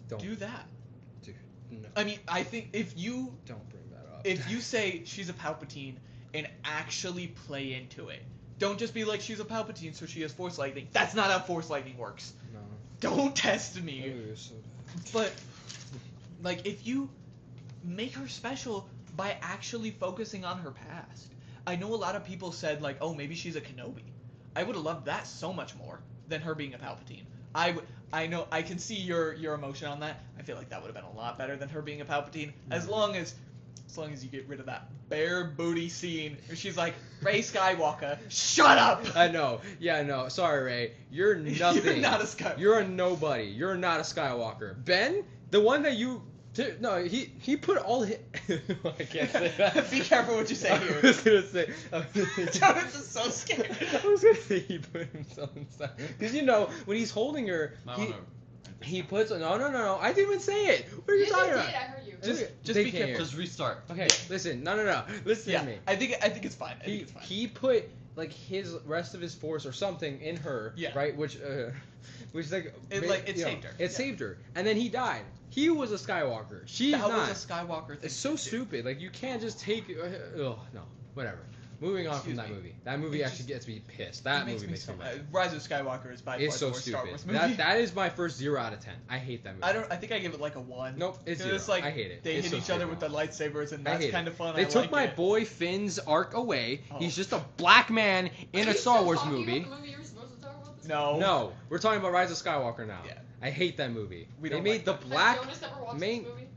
Don't Do that. Dude, no. I mean, I think if you Don't bring that up. if you say she's a Palpatine and actually play into it, don't just be like, she's a Palpatine so she has Force Lightning. That's not how Force Lightning works. No. Don't test me. Oh, you're so bad. But, like, if you make her special by actually focusing on her past. I know a lot of people said, like, oh, maybe she's a Kenobi. I would have loved that so much more than her being a Palpatine. I know, I can see your emotion on that. I feel like that would have been a lot better than her being a Palpatine, as long as As long as you get rid of that bare booty scene where she's like, Rey Skywalker, shut up! I know. Yeah, no. Sorry, Ray. You're nothing. You're not a Skywalker. You're a nobody. You're not a Skywalker. Ben, the one that you. No, he put all his. I can't say that. Be careful what you say here. I was gonna say. Jonas is so scared. I was gonna say he put himself inside. Because you know when he's holding her, he puts. No. I didn't even say it. What are you talking about? I heard you. Just They be can't careful. hear. Just restart. Okay, listen. No. Listen Yeah, to me. I think it's fine. I think it's fine. He put like his rest of his force or something in her, Yeah. right? Which like It saved her. It Yeah. saved her, and then he died. He was a Skywalker. She's that not. was a Skywalker thing. It's so to do. stupid. Like you can't just take. No, whatever. Moving on Excuse from that me. movie. That movie It actually just- gets me pissed. That It movie makes me so mad. Rise of Skywalker is by It's far so the worst Star stupid. Wars movie. That is my first 0 out of 10. I hate that movie. I think I give it like a 1. Nope, it's 'Cause 0. It's like I hate it. They It's hit so each other stupid. with the lightsabers, and I that's hate kind it. of fun. They I took like my it. boy Finn's arc away. Oh. He's just a black man in Are a you Star still Wars talking movie. about the movie you were supposed to talk about this No. No, we're talking about Rise of Skywalker now. Yeah. I hate that movie. We They don't made like the that. Has black Jonas never watched main. this movie?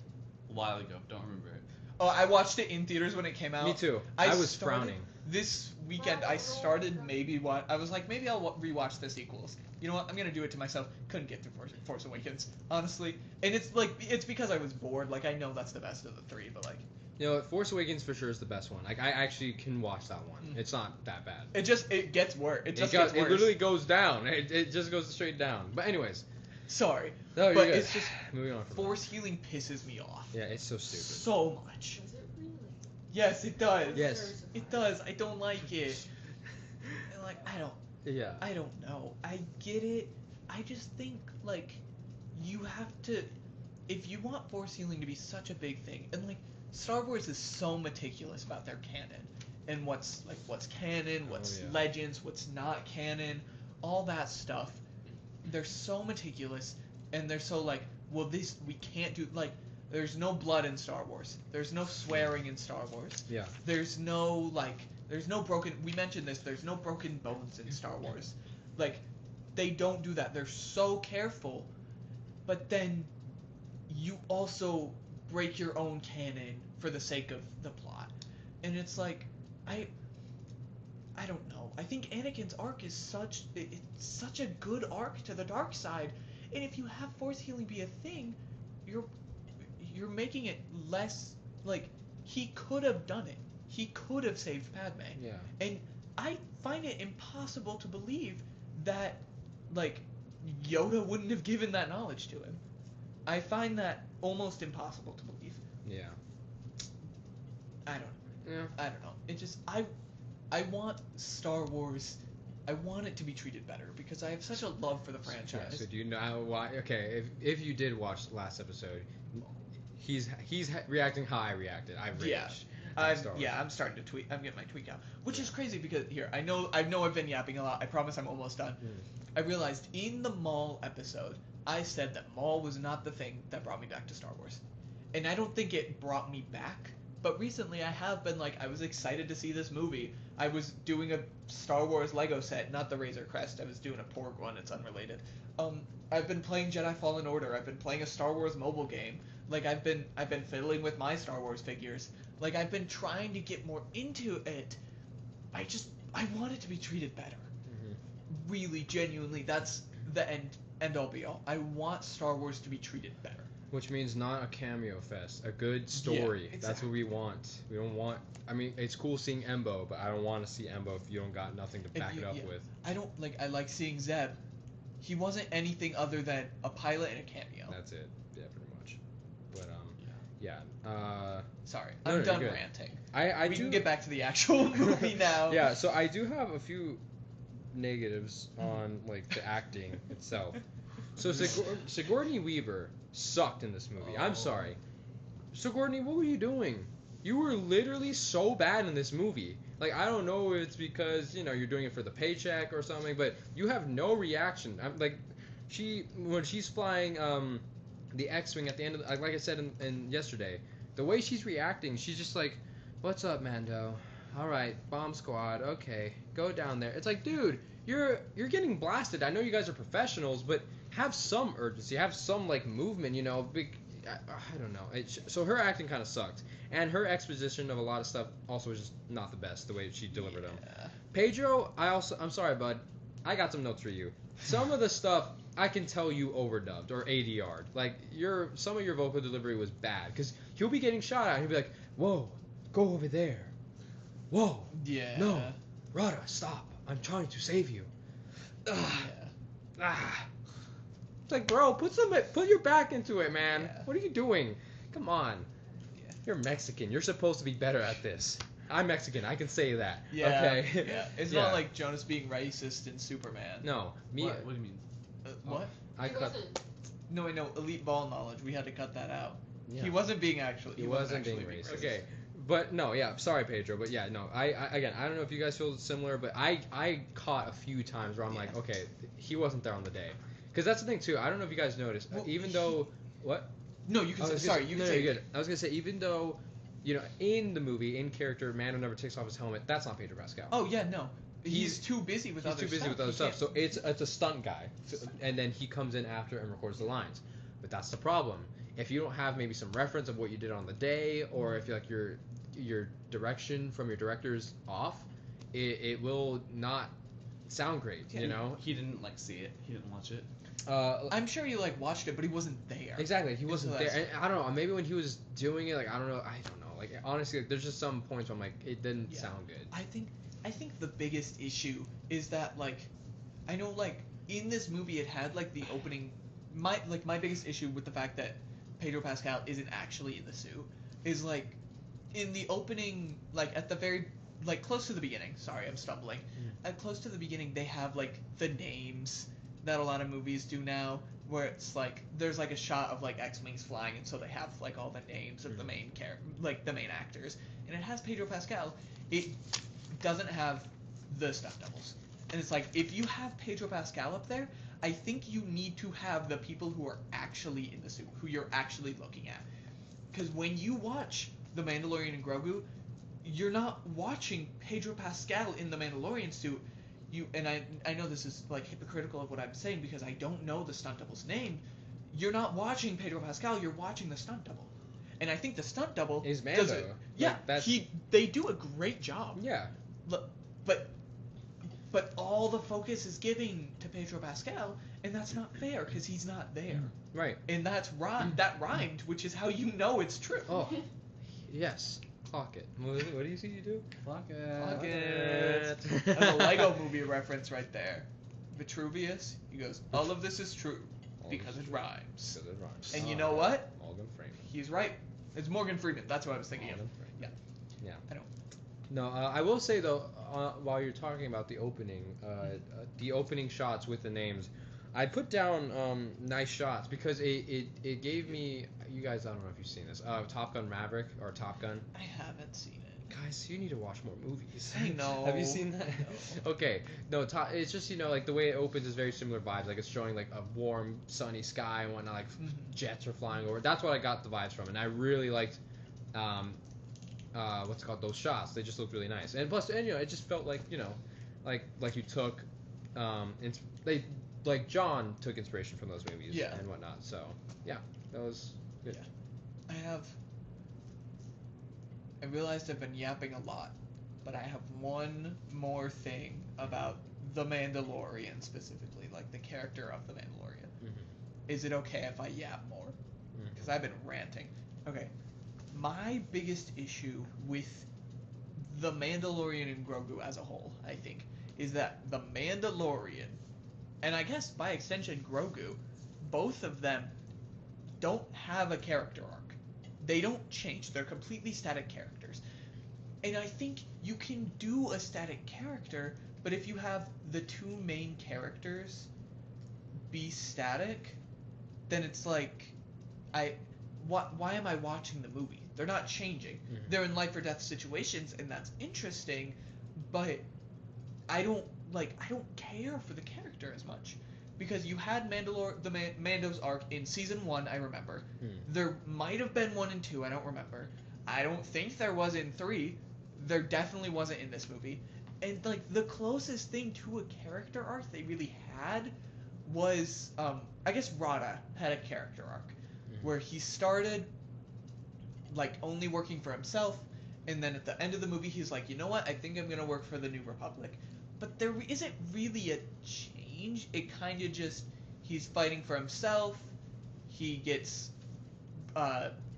A while ago. Don't remember it. Oh, I watched it in theaters when it came out. Me too. I I was started- frowning. This weekend, I started maybe what I was like, maybe I'll rewatch the sequels. You know what? I'm gonna do it to myself. Couldn't get through Force Awakens, honestly. And it's because I was bored. Like I know that's the best of the three, but like You know, Force Awakens for sure is the best one. Like I actually can watch that one. It's not that bad. it gets worse. It just It gets worse. literally goes down. It just goes straight down. But anyways, Sorry, no, you're but good. it's just Moving on from Force healing pisses me off that. Yeah, it's so stupid. so much. Does it really? Yes, it does. Yes. It does. I don't like it. And, like Yeah. I don't know. I get it. I just think like you have to if you want force healing to be such a big thing, and like Star Wars is so meticulous about their canon and what's canon, what's yeah. legends, what's not canon, all that stuff. They're so meticulous and they're so like, well this we can't do like there's no blood in Star Wars. There's no swearing in Star Wars. Yeah. There's no broken we mentioned this, there's no broken bones in Star Wars. Like they don't do that. They're so careful. But then you also break your own canon for the sake of the plot. And it's like I don't know. I think Anakin's arc is it's such a good arc to the dark side. And if you have force healing be a thing, you're making it less like he could have done it. He could have saved Padme. Yeah. And I find it impossible to believe that like Yoda wouldn't have given that knowledge to him. I find that almost impossible to believe. Yeah. I don't Yeah. I don't know. It just I want Star Wars. I want it to be treated better because I have such a love for the franchise. Yeah, so do you know why? Okay, if you did watch the last episode, he's reacting how I reacted. I raged. Yeah. at Star Wars. I'm starting to tweak. I'm getting my tweak out, which is crazy because here I know I've been yapping a lot. I promise I'm almost done. I realized in the Maul episode I said that Maul was not the thing that brought me back to Star Wars, and I don't think it brought me back. But recently I have been like I was excited to see this movie. I was doing a Star Wars Lego set, not the Razor Crest. I was doing a Porg one. It's unrelated. I've been playing Jedi Fallen Order. I've been playing a Star Wars mobile game. Like I've been fiddling with my Star Wars figures. Like I've been trying to get more into it. I want it to be treated better. Mm-hmm. Really, genuinely, that's the end all be all. I want Star Wars to be treated better. Which means not a cameo fest, a good story. Yeah, That's what we want. We don't want. I mean, it's cool seeing Embo, but I don't want to see Embo if you don't got nothing to back it up with. I don't like. I like seeing Zeb. He wasn't anything other than a pilot and a cameo. That's it. Yeah, pretty much. But yeah. Sorry, No, I'm you're done good. ranting. I We do can get back to the actual movie now. Yeah, so I do have a few negatives on like the acting itself. So Sigourney Weaver sucked in this movie. I'm sorry. Sigourney, what were you doing? You were literally so bad in this movie. Like I don't know if it's because you're doing it for the paycheck or something, but you have no reaction. Like when she's flying the X-wing at the end of like I said in yesterday, the way she's reacting, she's just like, "What's up, Mando? All right, bomb squad. Okay, go down there." It's like, dude, you're getting blasted. I know you guys are professionals, but have some urgency, have some like movement. I don't know. So her acting kind of sucked, and her exposition of a lot of stuff also was just not the best. The way she delivered them. Pedro, I'm sorry, bud. I got some notes for you. Some of the stuff I can tell you overdubbed or ADR'd. Like some of your vocal delivery was bad because he'll be getting shot at. And he'll be like, "Whoa, go over there. Whoa, Yeah. no, Rada, stop. I'm trying to save you." Ah. It's like, bro, put your back into it, man. Yeah. What are you doing? Come on. Yeah. You're Mexican. You're supposed to be better at this. I'm Mexican. I can say that. Yeah. Okay. Yeah. It's not like Jonas being racist in Superman. No. Me. What do you mean? What? I He cut. wasn't. No, I know. Elite ball knowledge. We had to cut that out. Yeah. He wasn't being actually. He wasn't being actually racist. Okay. But no, yeah, sorry Pedro, but yeah, no, I again, I don't know if you guys feel similar, but I caught a few times where I'm like, okay, he wasn't there on the day, because that's the thing too. I don't know if you guys noticed, Well, even though what? No, you can say. Sorry, you can say. You're good. I was gonna say, even though, in the movie, in character, Mando never takes off his helmet. That's not Pedro Pascal. Oh yeah, no. He's too busy with other stuff. So it's a stunt guy, and then he comes in after and records the lines. But that's the problem. If you don't have maybe some reference of what you did on the day, or if like your direction from your director's off, it will not sound great. Yeah. He didn't see it. He didn't watch it. I'm sure you watched it, but he wasn't there. Exactly, he wasn't So there. that's- And I don't know. Maybe when he was doing it, I don't know. Like honestly, there's just some points where I'm like, it didn't sound good. I think the biggest issue is that I know in this movie it had the opening. My biggest issue with the fact that Pedro Pascal isn't actually in the suit is in the opening, at the very close to the beginning. Sorry, I'm stumbling. At close to the beginning, they have the names that a lot of movies do now, where it's there's a shot of X-wings flying, and so they have all the names of the main the main actors, and it has Pedro Pascal. It doesn't have the stunt doubles, and it's if you have Pedro Pascal up there, I think you need to have the people who are actually in the suit, who you're actually looking at, because when you watch The Mandalorian and Grogu, you're not watching Pedro Pascal in the Mandalorian suit. I know this is hypocritical of what I'm saying because I don't know the stunt double's name. You're not watching Pedro Pascal, you're watching the stunt double. And I think the stunt double is Mando. does it. Yeah, they do a great job. Yeah. But all the focus is giving to Pedro Pascal, and that's not fair because he's not there. Right. And that rhymed, which is how you know it's true. Oh, yes. Clock it. What do you see you do? Clock Fuck it. That's a Lego movie reference right there. Vitruvius, he goes, all of this is true because it rhymes. Because it rhymes. And you know what? Morgan Freeman. He's right. It's Morgan Freeman. That's what I was thinking of. Yeah. I don't. No, I will say though, while you're talking about the opening shots with the names, I put down nice shots because it gave me. You guys, I don't know if you've seen this. Top Gun Maverick or Top Gun. I haven't seen it. Guys, you need to watch more movies. I know. Have you seen that? No. Okay. No, it's just the way it opens is very similar vibes. It's showing a warm, sunny sky and whatnot. Jets are flying over. That's what I got the vibes from, and I really liked. What's it called? Those shots. They just looked really nice, and plus, it just felt like you took, John took inspiration from those movies and whatnot. So yeah, that was good. Yeah. I realized I've been yapping a lot, but I have one more thing about the Mandalorian specifically, the character of the Mandalorian. Mm-hmm. Is it okay if I yap more? Because I've been ranting. Okay. My biggest issue with the Mandalorian and Grogu as a whole, I think, is that the Mandalorian, and I guess by extension Grogu, both of them don't have a character arc. They don't change. They're completely static characters. And I think you can do a static character, but if you have the two main characters be static, then it's why am I watching the movie? They're not changing. Mm-hmm. They're in life or death situations, and that's interesting, but I don't care for the character as much. Because you had Mando's arc in season 1, I remember. There might have been 1 and 2, I don't remember. I don't think there was in 3. There definitely wasn't in this movie. And the closest thing to a character arc they really had was I guess Rada had a character arc. where he started like only working for himself, and then at the end of the movie he's like, you know what, I think I'm gonna work for the New Republic. But there isn't really a change. It kind of just, he's fighting for himself. He gets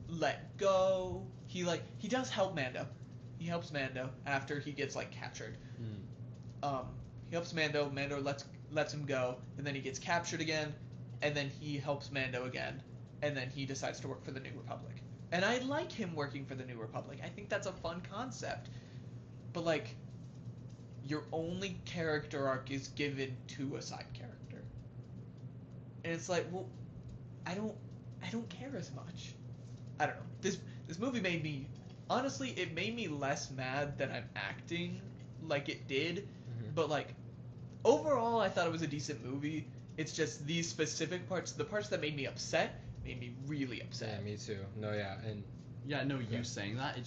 let go. He does help Mando. He helps Mando after he gets like captured. He helps Mando. Mando lets him go, and then he gets captured again, and then he helps Mando again, and then he decides to work for the New Republic. And I like him working for the New Republic. I think that's a fun concept. But like, your only character arc is given to a side character, and it's like, well, I don't care as much. I don't know. This movie made me, honestly, it made me less mad that I'm acting like it did, but like, overall, I thought it was a decent movie. It's just these specific parts, the parts that made me upset, made me really upset. Yeah, me too. No, yeah, and yeah, no, you saying that,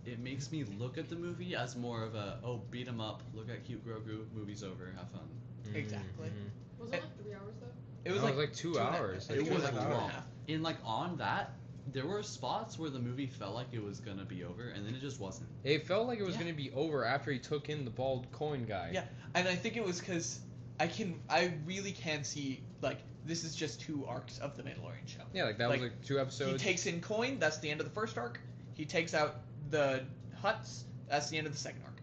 it makes me look at the movie as more of a, oh, beat 'em up, look at cute Grogu, movie's over, have fun. Exactly. Was it like 3 hours though? It was like 2 hours. I think It was like long. 2.5. And like on that, there were spots where the movie felt like it was gonna be over, and then it just wasn't. It felt like it was gonna be over after he took in the bald coin guy. Yeah, and I think it was because I really can see, like, this is just 2 arcs of the Mandalorian show. Yeah, like that was like 2 episodes. He takes in coin, that's the end of the first arc. He takes out the huts, that's the end of the second arc.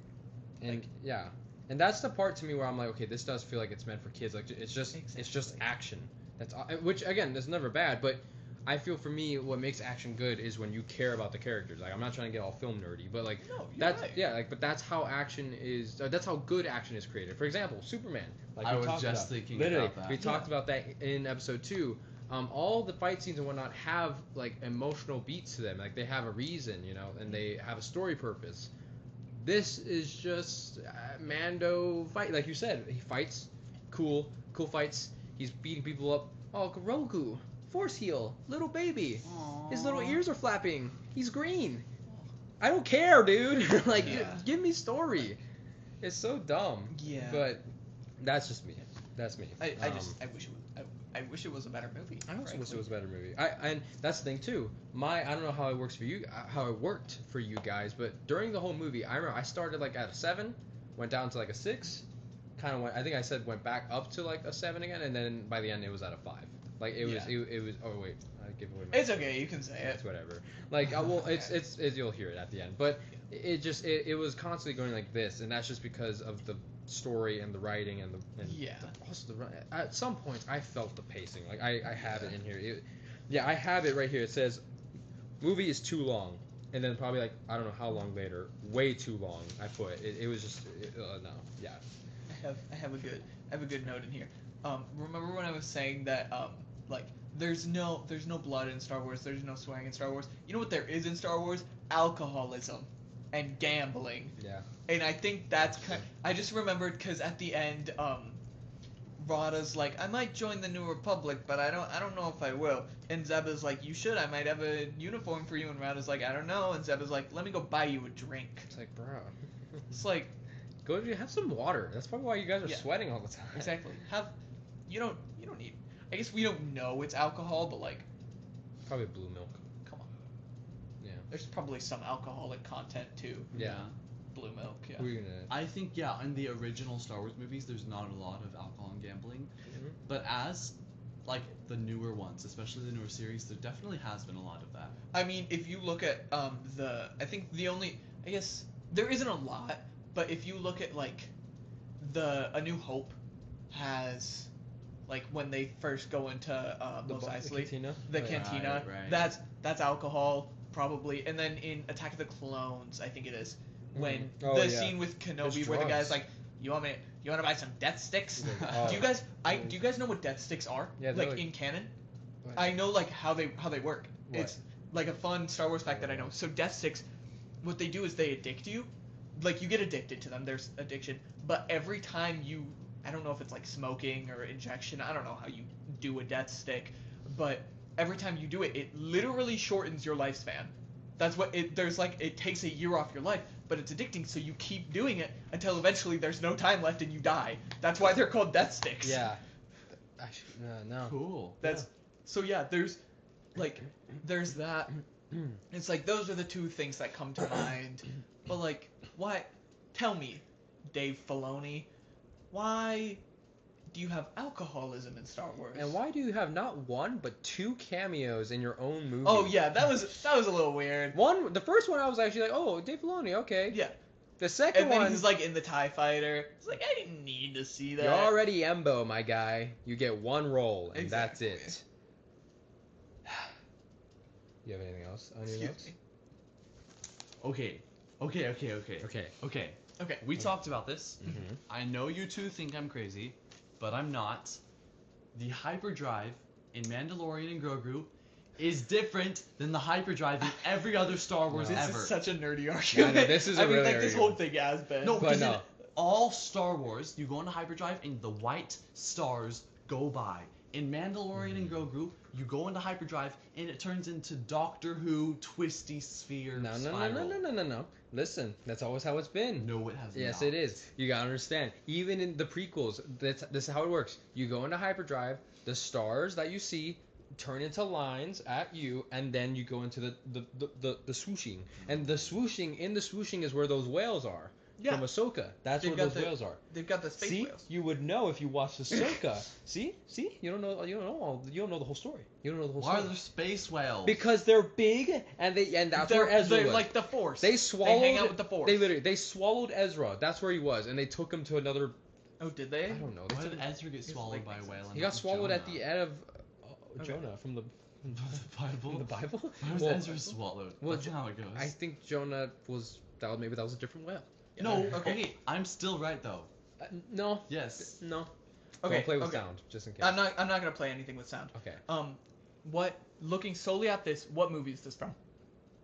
And yeah, and that's the part to me where I'm like, okay, this does feel like it's meant for kids. Like it's just action. That's which again, that's never bad, but I feel for me what makes action good is when you care about the characters. Like I'm not trying to get all film nerdy, but like but that's how action is. That's how good action is created. For example, Superman. Like I we was talked just about. thinking Literally, about that. we talked about that in episode 2. All the fight scenes and whatnot have like emotional beats to them. Like they have a reason, you know, and they have a story purpose. This is just Mando fight, like you said. He fights, cool fights. He's beating people up. Oh, Grogu, force heal, little baby. Aww. His little ears are flapping. He's green. I don't care, dude. Like, give me story. It's so dumb. Yeah. But that's just me. That's me. I wish it was a better movie. I also wish frankly. it was a better movie. And that's the thing too. I don't know how it works for you, how it worked for you guys, but during the whole movie, I remember I started like at a 7, went down to like a 6, kind of went. I think I said went back up to like a 7 again, and then by the end it was at a 5. Like it was. Oh wait, I give away. It's okay. You can say it. It's whatever. Like well, it's you'll hear it at the end, but it was constantly going like this, and that's just because of the story and the writing and also at some points I felt the pacing. Like I have it in here. I have it right here. It says movie is too long, and then probably like I don't know how long later, way too long. I put it was just no. Yeah. I have a good note in here. Remember when I was saying that like there's no blood in Star Wars, there's no swearing in Star Wars. You know what there is in Star Wars? Alcoholism and gambling. Yeah. And I think that's I just remembered because at the end, Rada's like, I might join the New Republic, but I don't know if I will. And Zeba's like, you should. I might have a uniform for you. And Rada's like, I don't know. And Zeba's like, let me go buy you a drink. It's like, bro. It's like, go have some water. That's probably why you guys are sweating all the time. Exactly. You don't need. I guess we don't know it's alcohol, but like, probably blue milk. Come on. Yeah. There's probably some alcoholic content too. Yeah. Blue milk. Yeah. I think in the original Star Wars movies, there's not a lot of alcohol and gambling, but as like the newer ones, especially the newer series, there definitely has been a lot of that. I mean, if you look at I think the only, I guess there isn't a lot, but if you look at like A New Hope has, like when they first go into Mos Eisley, the cantina, right. that's alcohol probably, and then in Attack of the Clones, I think it is when the scene with Kenobi where the guy's like, you want to buy some death sticks? Do you guys know what death sticks are? Yeah, like in canon. What? I know like how they work. What? It's like a fun Star Wars fact that I know. So death sticks, what they do is they addict you. Like you get addicted to them. There's addiction, but every time you, I don't know if it's like smoking or injection. I don't know how you do a death stick, but every time you do it, it literally shortens your lifespan. That's what it takes a year off your life, but it's addicting, so you keep doing it until eventually there's no time left and you die. That's why they're called death sticks. Yeah. No. Cool. So yeah, there's like, there's that. It's like, those are the two things that come to mind. But, like, why? Tell me, Dave Filoni, why do you have alcoholism in Star Wars? And why do you have not one but 2 cameos in your own movie? Oh yeah, that was a little weird. The first one I was actually like, oh, Dave Filoni, okay. Yeah. The second And then one, he's like in the TIE fighter. It's like, I didn't need to see that. you're already Embo, my guy. You get one role, and Exactly. that's it. You have anything else on your Excuse notes? me. Okay. Okay. Okay. We talked about this. Mm-hmm. I know you two think I'm crazy, but I'm not. The hyperdrive in Mandalorian and Grogu is different than the hyperdrive in every other Star Wars This ever. is such a nerdy argument. no, this is a I mean, really like, this nerdy whole one. thing has been. No, But because no. in all Star Wars, you go into hyperdrive and the white stars go by. In Mandalorian and Grogu, you go into hyperdrive and it turns into Doctor Who twisty sphere No. spiral. Listen, that's always how it's been. No, it has Yes, not. it is. You gotta understand. Even in the prequels, this is how it works. You go into hyperdrive, the stars that you see turn into lines at you, and then you go into the swooshing. And the swooshing is where those whales are. Yeah. From Ahsoka. That's They've where got those the- whales are. They've got the space See, whales. you would know if you watched Ahsoka. See, you don't know the whole story. You don't know the whole Why are story. there space whales? Because they're big, and that's where Ezra They're was. like the Force. They swallowed. They hang out with the Force. They swallowed Ezra. That's where he was, and they took him to another. Oh, did they? I don't know. They Why took did him- Ezra get swallowed like by a makes whale? sense. and he got not swallowed at Jonah? the end of Okay. Jonah from the Bible. from the Bible. Why was Well, Ezra swallowed? well, That's not how it goes. I think Jonah was maybe that was a different whale. No, Okay. okay. I'm still right though. No. Yes. No. Okay. Don't play with okay. sound, just in case. I'm not gonna play anything with sound. Okay. What? Looking solely at this, what movie is this from?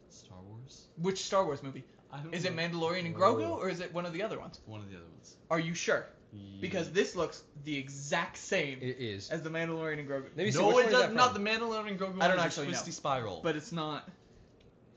Star Wars. Which Star Wars movie? I don't Is know. it Mandalorian and Oh. Grogu, or is it one of the other ones? One of the other ones. Are you sure? Because this looks the exact same It is. as the Mandalorian and Grogu. Let me see, No, which it one is that does not. from? The Mandalorian and Grogu. I don't one is a actually know. twisty spiral. But it's not.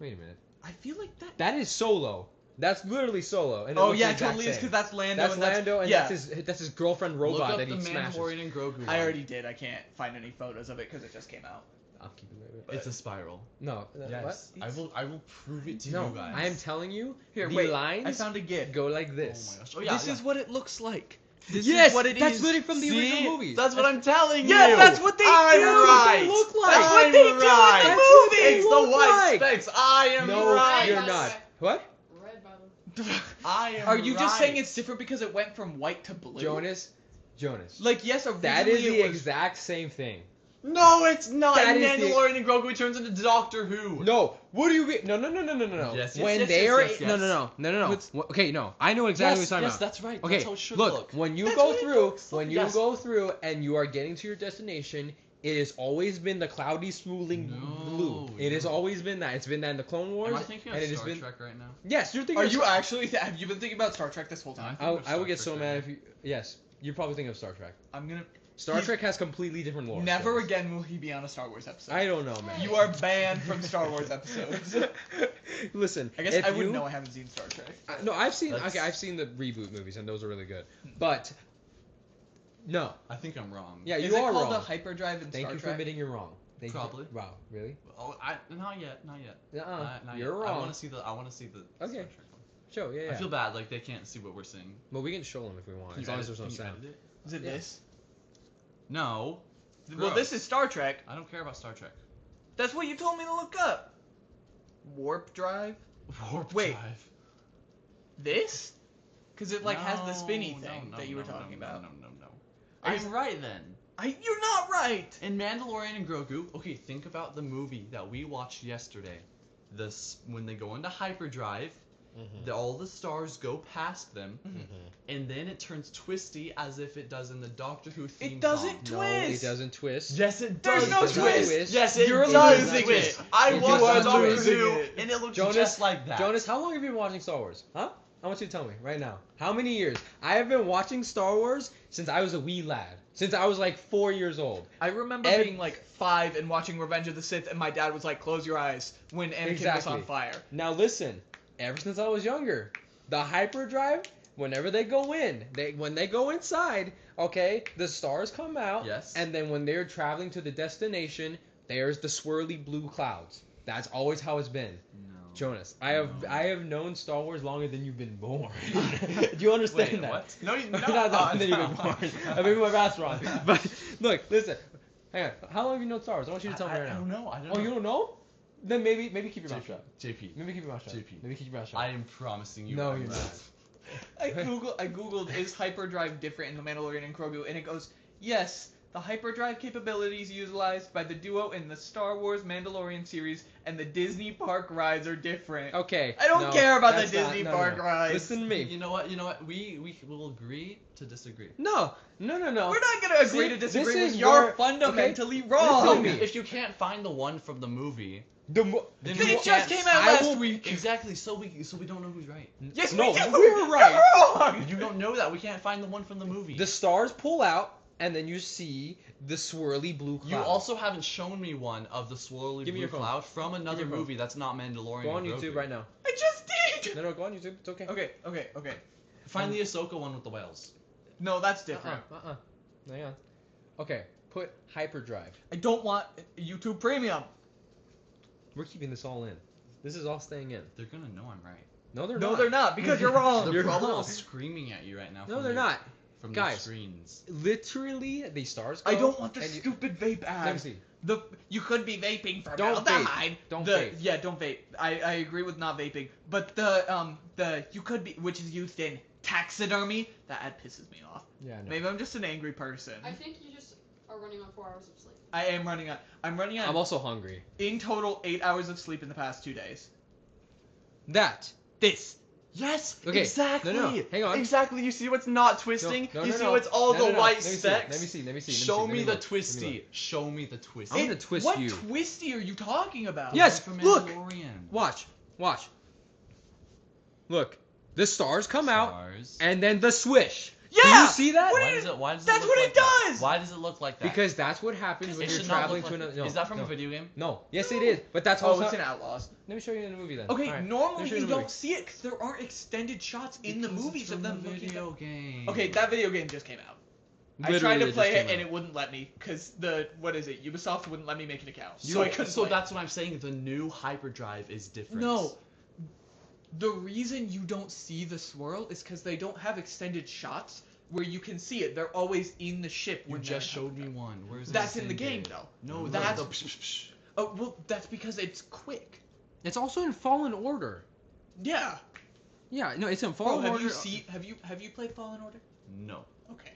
Wait a minute. I feel like that. That is Solo. That's literally Solo. And it Oh looks yeah, the it exact totally is same. because that's Lando. That's and Lando, and yeah. that's his girlfriend Look robot up that the he smashes. Mandalorian and Grogu. I one. already did. I can't find any photos of it because it just came out. I'm keeping it. But- It's a spiral. No. Yes. What? I will prove it to No, you guys. I am telling you. Here, the wait. lines I found a GIF. go like Oh this. my gosh. Oh yeah. This is what it looks like. This Yes, is what it is. that's literally from the See? original movies. That's what I'm telling you. Yeah, that's what they I'm do. right. They look like. That's what they do in the right. movie. It's the look white like. space. I am No, right. you're By the not. way. What? Red by the I am Are you just right. saying it's different because it went from white to blue? Jonas. Like yes, originally That is the it was. exact same thing. No, it's not. That In is the- Mandalorian and Grogu, he turns into Doctor Who. No. What do you mean? No. Yes, yes, When yes, they yes, are yes, no. What's- Okay, no. I know exactly Yes, what you're yes, talking that's right. about. Okay, That's how it should look. look. When you That's go what it through, looks when like. you Yes. go through, and you are getting to your destination, it has always been the cloudy, swooling blue. It has no. always been that. It's been that in the Clone Wars. Am I thinking of and it has Star been. Trek right now? Yes, you're thinking. Are of you Star- actually? Have you been thinking about Star Trek this whole time? I think I would get Star so Trek mad right if you. Yes, you're probably thinking of Star Trek. I'm gonna. Star He's- Trek has completely different lore. Never Jonas. again will he be on a Star Wars episode. I don't know, man. You are banned from Star Wars episodes. Listen, I guess if I wouldn't you- know. I haven't seen Star Trek. No, I've seen. That's- Okay, I've seen the reboot movies, and those are really good. But no, I think I'm wrong. yeah, Is you it are called wrong. the hyperdrive in Thank Star you for Trek? admitting you're wrong. Thank Probably. You. Wow, really? Oh, not yet. Not yet. Not You're yet. I wrong. want to see the. I want to see the. Okay. Star Trek one. Show, yeah. I feel bad. Like they can't see what we're seeing. Well, we can show them if we want, Can as you long as edit- there's no can you sound. edit it? Is it Yeah. this? No. Well, this Gross. is Star Trek. I don't care about Star Trek. That's what you told me to look up. Warp drive. Warp Wait. drive. This? Because it like has the spinny No, thing no, that you were no, talking no, about. No. Are you- I'm right then. You're not right. In Mandalorian and Grogu, okay, think about the movie that we watched yesterday. When they go into hyperdrive, all the stars go past them, and then it turns twisty as if it does in the Doctor Who theme It doesn't song. No, it Twist. doesn't twist. Yes, it There's does. no twist. twist. Yes, it You're does losing twist. it. I You watched are Doctor losing Who, it. and it looks Jonas, just like that. Jonas, how long have you been watching Star Wars? Huh? I want you to tell me right now. How many years? I have been watching Star Wars since I was a wee lad. Since I was like 4 years old. I remember being like 5 and watching Revenge of the Sith, and my dad was like, "Close your eyes" when Anakin was Exactly. on fire. Now listen, ever since I was younger, the hyperdrive, whenever they go in, when they go inside, okay, the stars come out, Yes. and then when they're traveling to the destination, there's the swirly blue clouds. That's always how it's been. No. Jonas, I have known Star Wars longer than you've been born. Do you understand Wait, that? what? No, you Not that than you've been born. Maybe my math's wrong. But look, listen. Hang on. How long have you known Star Wars? I want you to tell me right now. I don't know. I don't know. Oh, you don't know? Then maybe keep your mouth shut. JP. Maybe keep your mouth shut. JP. Maybe keep your mouth shut. I am promising you. No, I'm you're not. not. I googled is hyperdrive different in the Mandalorian and Grogu, and it goes yes. The hyperdrive capabilities utilized by the duo in the Star Wars Mandalorian series and the Disney park rides are different. Okay. I don't no, care about the that's not- Disney no, park no. rides. Listen to me. You know what? We will agree to disagree. No. We're not gonna agree to disagree this with is you're where- fundamentally okay, wrong. listen to me. If you can't find the one from the movie, Then They you just can't- came out I last will- week. exactly. So we don't know who's right. Yes, No, we do. we're right. You're wrong. You don't know that. We can't find the one from the movie. The stars pull out, and then you see the swirly blue cloud. You also haven't shown me one of the swirly Give me blue your phone. cloud from another your phone. movie that's not Mandalorian. Go on and YouTube Grogu. right now. I just did. No, go on YouTube. It's okay. Okay. Find the Ahsoka one with the whales. No, that's different. Hang on. Okay, put hyperdrive. I don't want YouTube Premium. We're keeping this all in. This is all staying in. They're gonna know I'm right. No, they're No, not. they're not because you're wrong. They're You're probably wrong. all screaming at you right now. No, from they're their- not. From their Guys. screens. Literally, the stars go. I don't want the and you- stupid vape Let me ads. see. You could be vaping for Don't formaldehyde. vape. Don't the, vape. Yeah, don't vape. I agree with not vaping. But the you could be, which is used in taxidermy, that ad pisses me off. Yeah, I know. Maybe I'm just an angry person. I think you just are running on 4 hours of sleep. I am running on. I'm running on. I'm also hungry. in total 8 hours of sleep in the past 2 days. This. Yes, Okay, exactly. no, hang on. Exactly. You see what's not twisting? No, you no, see no. what's all No, the no, white let me see, specks? let me see, let me see, let me Show see, let me me the look, let me twisty. look. Show me the twisty. I'm gonna twist what you. twisty are you talking about? Yes, From look. Mandalorian. Watch. Look. The stars come out, Stars. and then the swish. Yeah. Do you see that? What Why do does you- it? Why does that's it what look it like that? does! Why does it look like that? Because that's what happens when it you're should not traveling look to like- another. No, Is that from no. a video game? No. Yes, it is. But that's also. Oh, it's in Outlaws. Let me show you in the movie then. Okay, Alright, let normally me show you in the movie. don't see it because there aren't extended shots in the Because movies it's of from them the looking video at. game. Okay, that video game just came out. I Literally, tried to just play came it and out. it wouldn't let me because what is it? Ubisoft wouldn't let me make an account. So, I couldn't so play it. that's what I'm saying. The new hyperdrive is different. No. The reason you don't see the swirl is because they don't have extended shots where you can see it. They're always in the ship. You when just they're in showed me hyperdrive. one. Where's That's the in the same game game? though. No, That's- the Oh well, that's because it's quick. It's also in Fallen Order. Yeah. Yeah, no, it's in Bro, Fallen have Order. you played Fallen Order? No. Okay.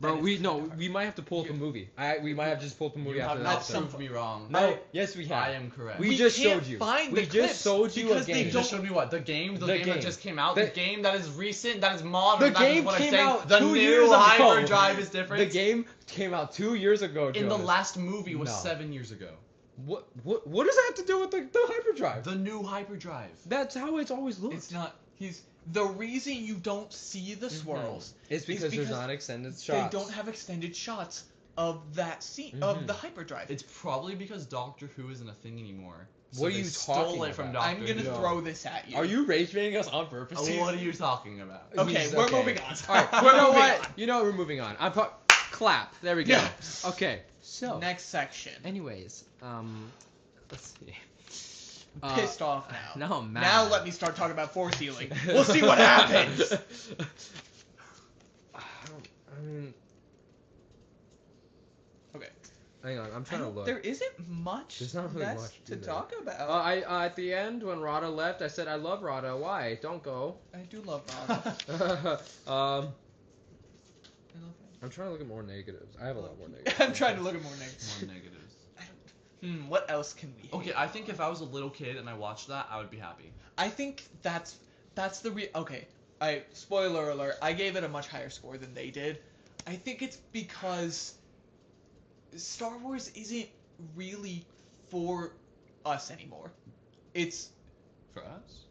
Bro, That is we kinda no, hard. we might have to pull up a movie. We might have just pulled up a movie You after have that. not episode. proved me wrong. No, yes we have. I am correct. We just can't showed you. Find We the just clips showed you a because they game. You don't just showed me what? The game The that game. just came out? The- The game that is recent, that is modern, The that is game what I'm came saying. out The 2 new years ago. hyperdrive is different. The game came out 2 years ago. in the Jonas. last movie was No. 7 years ago. What does that have to do with the hyperdrive? The new hyperdrive. That's how it's always looked. It's not. The reason you don't see the swirls It's because there's not extended shots. they don't have extended shots of that scene of the hyperdrive. It's probably because Doctor Who isn't a thing anymore. So What are they you stole talking it from about? Doctor I'm gonna Who. throw this at you. Are you rage baiting us on purpose? What are you talking about? Okay, He's- we're moving on. All right, We're you know moving what? on. You know what? We're moving on. Clap. There we go. Yeah. Okay. So. Next section. Anyways, let's see. Pissed off now. No, I'm mad. Now let me start talking about force healing. We'll see what happens. I mean, Okay. hang on. I'm trying to look. There isn't much There's not really less much, to is there? talk about. I at the end when Rada left, I said I love Rada. Why? Don't go. I do love Rada. I love him. I'm trying to look at more negatives. I have a lot more negatives. I'm trying to look at more negatives. More negatives. What else can we hate? Okay, I think if I was a little kid and I watched that, I would be happy. I think that's the okay. Spoiler alert. I gave it a much higher score than they did. I think it's because Star Wars isn't really for us anymore. It's For us?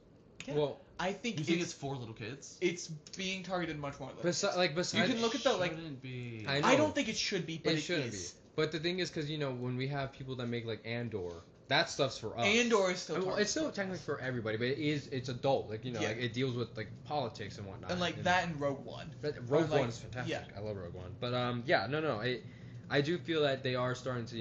yeah, Well, I think You think it's for little kids? it's being targeted much more. Little kids. besides, You can look at the like. Shouldn't be. I know. I don't think it should be, but it it shouldn't is. be. But the thing is, because when we have people that make like Andor, that stuff's for us. Andor is still. I mean, targeted it's still towards technically us. for everybody, but it's adult. Like Yeah. like it deals with like politics and whatnot. And like that and Rogue One. But Rogue like, One is fantastic. yeah. I love Rogue One. But yeah, no, I do feel that they are starting to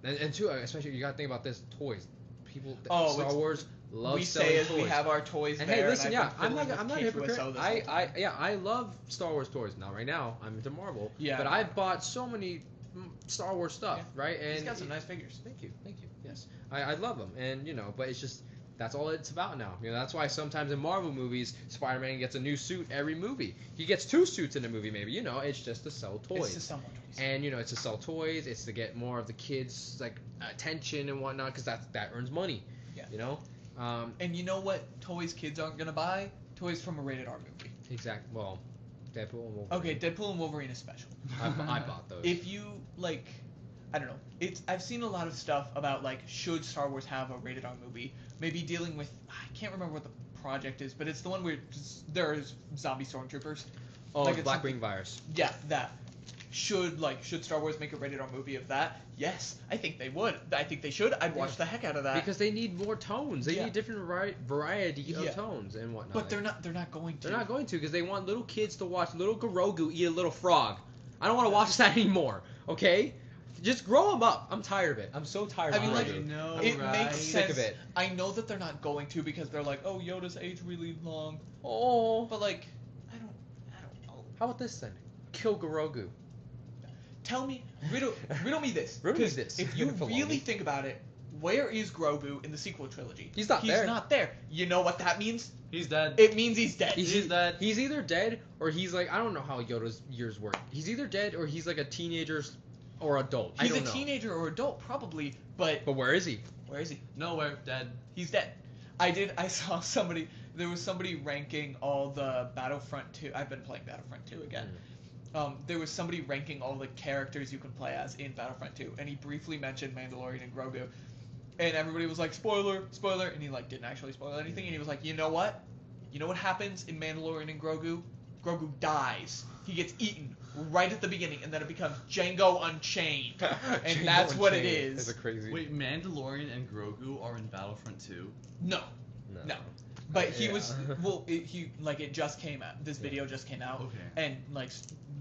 And two, especially you gotta think about this toys. People, Oh, Star Wars loves we selling say as toys. we have our toys And there. hey, listen, and yeah, I've I'm been not a fiddling with hypocrite. K2SO this whole time. I love Star Wars toys. Now, right now, I'm into Marvel. Yeah. But I've bought so many Star Wars stuff, right? And He's got some nice figures. Thank you. Yes, I love them, and but it's just that's all it's about now. That's why sometimes in Marvel movies, Spider-Man gets a new suit every movie. He gets 2 suits in a movie, maybe. It's just to sell toys. It's to sell more toys. And it's to sell toys. It's to get more of the kids like attention and whatnot, because that earns money. Yeah. And you know what toys kids aren't gonna buy? Toys from a rated R movie. Exactly. Well, Deadpool and Wolverine. Okay, Deadpool and Wolverine is special. I bought those. If you like, I don't know. I've seen a lot of stuff about like should Star Wars have a rated R movie? Maybe dealing with I can't remember what the project is, but it's the one where there's zombie stormtroopers. Oh, like Black Ring Virus. Yeah, that. Should Star Wars make a rated R movie of that? Yes, I think they would. I think they should. I'd watch the heck out of that. Because they need more tones. They need different variety of tones and whatnot. But they're not going to. They're not going to because they want little kids to watch little Grogu eat a little frog. I don't want to watch that anymore. Okay, just grow them up. I'm tired of it. I'm so tired. I mean, of like, Grogu. it makes Sick sense. of it. I know that they're not going to because they're like, oh, Yoda's aged really long. Oh, but like, I don't know. How about this then? Kill Grogu. Tell me, riddle me this. Riddle me this. If you really think about it, where is Grogu in the sequel trilogy? He's not there. He's not there. You know what that means? He's dead. It means he's dead. He's dead. He's either dead or he's like, I don't know how Yoda's years work. He's either dead or he's like a teenager or adult. He's I don't a know. teenager or adult, probably, but where is he? Where is he? Nowhere. Dead. He's dead. I saw somebody. There was somebody ranking all the Battlefront 2. I've been playing Battlefront 2 again. There was somebody ranking all the characters you can play as in Battlefront 2, and he briefly mentioned Mandalorian and Grogu, and everybody was like, spoiler, spoiler, and he like didn't actually spoil anything, and he was like, you know what happens in Mandalorian and Grogu? Grogu dies. He gets eaten right at the beginning, and then it becomes Django Unchained, and Django that's what it Unchained is. a crazy. Wait, Mandalorian and Grogu are in Battlefront 2? No. But he was it just came out. This video just came out, and like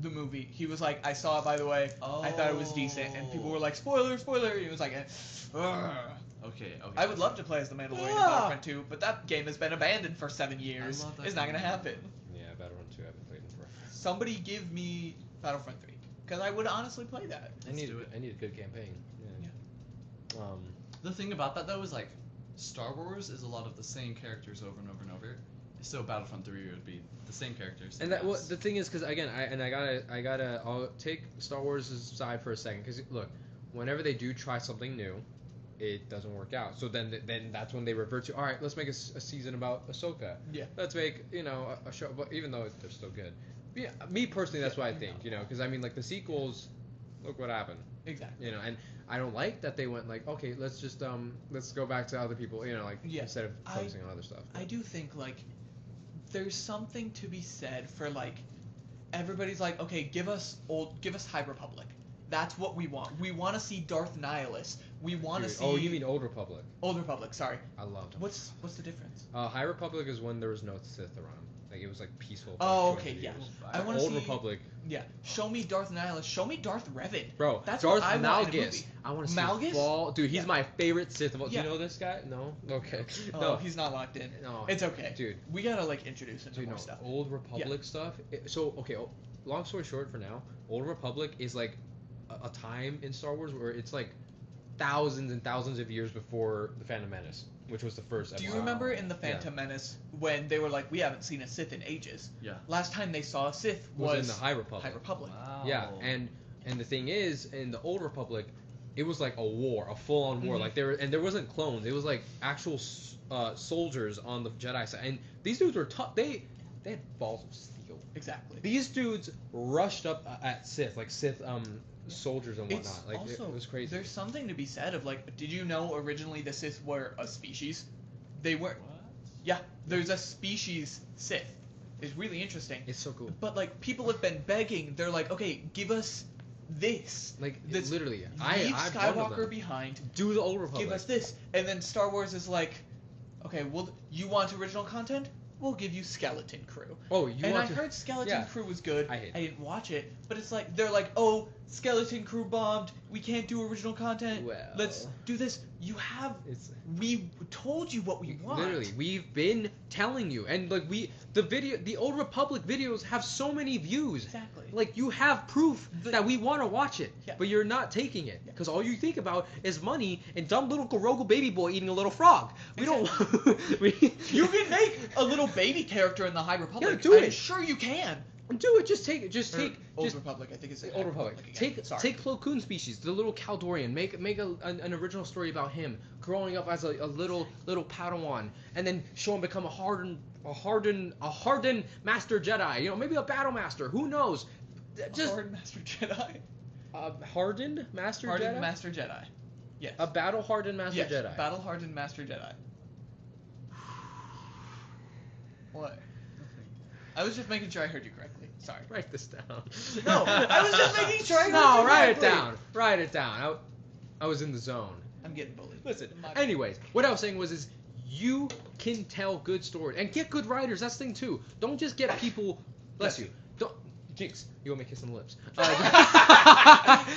the movie, he was like, I saw it by the way. I thought it was decent, and people were like, spoiler, spoiler. And he was like, Okay. I would love to play as the Mandalorian in Battlefront 2, but that game has been abandoned for 7 years. It's not gonna happen. Yeah, Battlefront 2, I haven't played in forever. Somebody give me Battlefront 3, because I would honestly play that. I need a good campaign. Yeah. The thing about that though is like, Star Wars is a lot of the same characters over and over and over. So Battlefront 3 would be the same characters. And the thing is, because again, I'll take Star Wars' side for a second, because look, whenever they do try something new, it doesn't work out. So then that's when they revert to, all right, let's make a season about Ahsoka. Yeah. Let's make a show, but even though they're still good. Yeah, me personally, that's what I think. Because I mean, like the sequels, look what happened. Exactly. And I don't like that they went like, okay, let's just let's go back to other people, instead of focusing on other stuff. I do think like there's something to be said for like everybody's like, okay, give us High Republic. That's what we want. We want to see Darth Nihilus. We want to see. Oh, you mean Old Republic? Old Republic. Sorry. I loved them. What's the difference? High Republic is when there was no Sith around. Like it was like peaceful. Oh, okay, yeah. I want to see. Old Republic. Yeah. Show me Darth Nihilus. Show me Darth Revan. Bro, that's Darth what I want in a Malgus. movie. I want to see Malgus? fall. Dude, he's my favorite Sith of all. Yeah. Do you know this guy? No. Okay. Oh, no, he's not locked in. No. It's okay, dude. We gotta like introduce him to more stuff. Old Republic stuff. Long story short, for now, Old Republic is like a time in Star Wars where it's like thousands and thousands of years before the Phantom Menace, which was the first episode. Do you remember in the Phantom Menace when they were like, we haven't seen a Sith in ages? Yeah. Last time they saw a Sith was in the High Republic. High Republic. Wow. Yeah, and the thing is, in the Old Republic, it was like a war, a full-on war. Like there wasn't clones. It was like actual soldiers on the Jedi side, and these dudes were tough. They had balls of steel. Exactly. These dudes rushed up at Sith, like Sith soldiers and whatnot. It's Like also, it was crazy. There's something to be said of like, did you know originally the Sith were a species? They were. What? Yeah, there's a species Sith. It's really interesting. It's so cool. But like people have been begging. They're like, okay, give us this. Like this, literally, leave I Skywalker behind. Do the Old Republic. Give us this, and then Star Wars is like, okay, well, you want original content? we'll give you Skeleton Crew. Oh, you And want I to? heard Skeleton Yeah. Crew was good. I hate didn't watch it, but it's like they're like, oh, Skeleton Crew bombed. We can't do original content. Well, Let's do this. You have. It's We told you what we want. literally we've been telling you, and like the Old Republic videos have so many views. Exactly. Like you have proof that we want to watch it, Yeah. but you're not taking it Yeah. because all you think about is money and dumb little Grogu baby boy eating a little frog. We don't. You can make a little baby character in the High Republic. Yeah, do I'm it. sure you can. do it. Just take. Old Republic, I think it's Old Republic. again. Take Plo Koon species, the little Caldorian. Make an original story about him growing up as a little Padawan, and then show him become a hardened Master Jedi. You know, maybe a Battle Master. Who knows? Just Hardened Master Jedi. hardened Master Hardened Jedi. Master Jedi. Yes. A battle hardened Master yes. Jedi. Battle hardened Master Jedi. What? I was just making sure I heard you correctly. Sorry. Write this down. No, I was just making sure I heard No, you write it correctly. down. Write it down. I was in the zone. I'm getting bullied. Listen. My- Anyways, what I was saying is you can tell good stories and get good writers. That's the thing too. Don't just get people. Bless you. Don't. Jinx, you want me to kiss on the lips?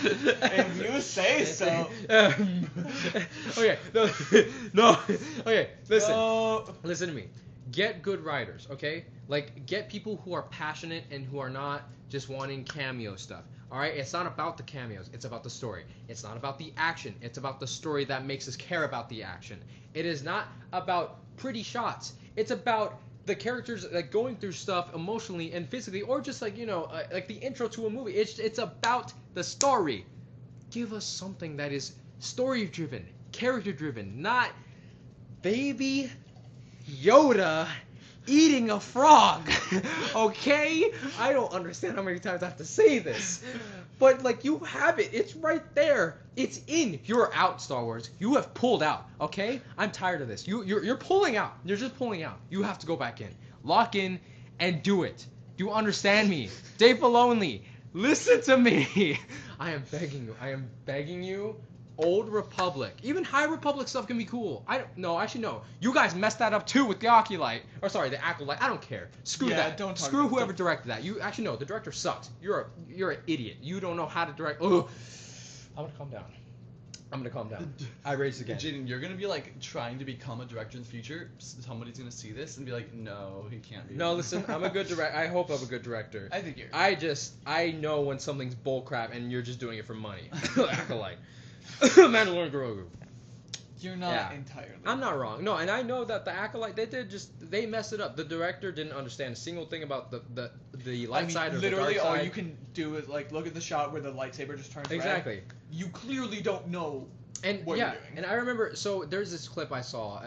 If you say so. Okay. No. Okay. Listen. No. Listen to me. Get good writers, okay? Like, get people who are passionate and who are not just wanting cameo stuff. All right? It's not about the cameos. It's about the story. It's not about the action. It's about the story that makes us care about the action. It is not about pretty shots. It's about the characters like going through stuff emotionally and physically, or just like like the intro to a movie. It's about the story. Give us something that is story driven, character driven, not baby Yoda eating a frog. Okay? I don't understand how many times I have to say this. But like you have it. It's right there. It's in. You're out, Star Wars. You have pulled out. Okay? I'm tired of this. You're pulling out. You're just pulling out. You have to go back in. Lock in and do it. Do you understand me? Dave Filoni, listen to me. I am begging you. I am begging you. Old Republic. Even High Republic stuff can be cool. Actually no. You guys messed that up too with the Oculite. Or sorry, the Acolyte. I don't care. Screw Yeah, that. don't talk Screw about- whoever don't- directed that. You actually no, the director sucks. You're an idiot. You don't know how to direct. Ugh. I'm gonna calm down. I raged again. Jaden, you're gonna be like trying to become a director in the future. Somebody's gonna see this and be like, no, he can't be. No, listen, I'm a good director. I hope I'm a good director. I think you're. I know when something's bullcrap and you're just doing it for money. Acolyte. Mandalorian and Grogu. You're not Yeah. entirely. I'm not wrong. No, and I know that the Acolyte, they messed it up. The director didn't understand a single thing about the light side or the dark literally, all side. you can do is like look at the shot where the lightsaber just turns red. Exactly. You clearly don't know. And what yeah, you're doing. and I remember, so there's this clip I saw.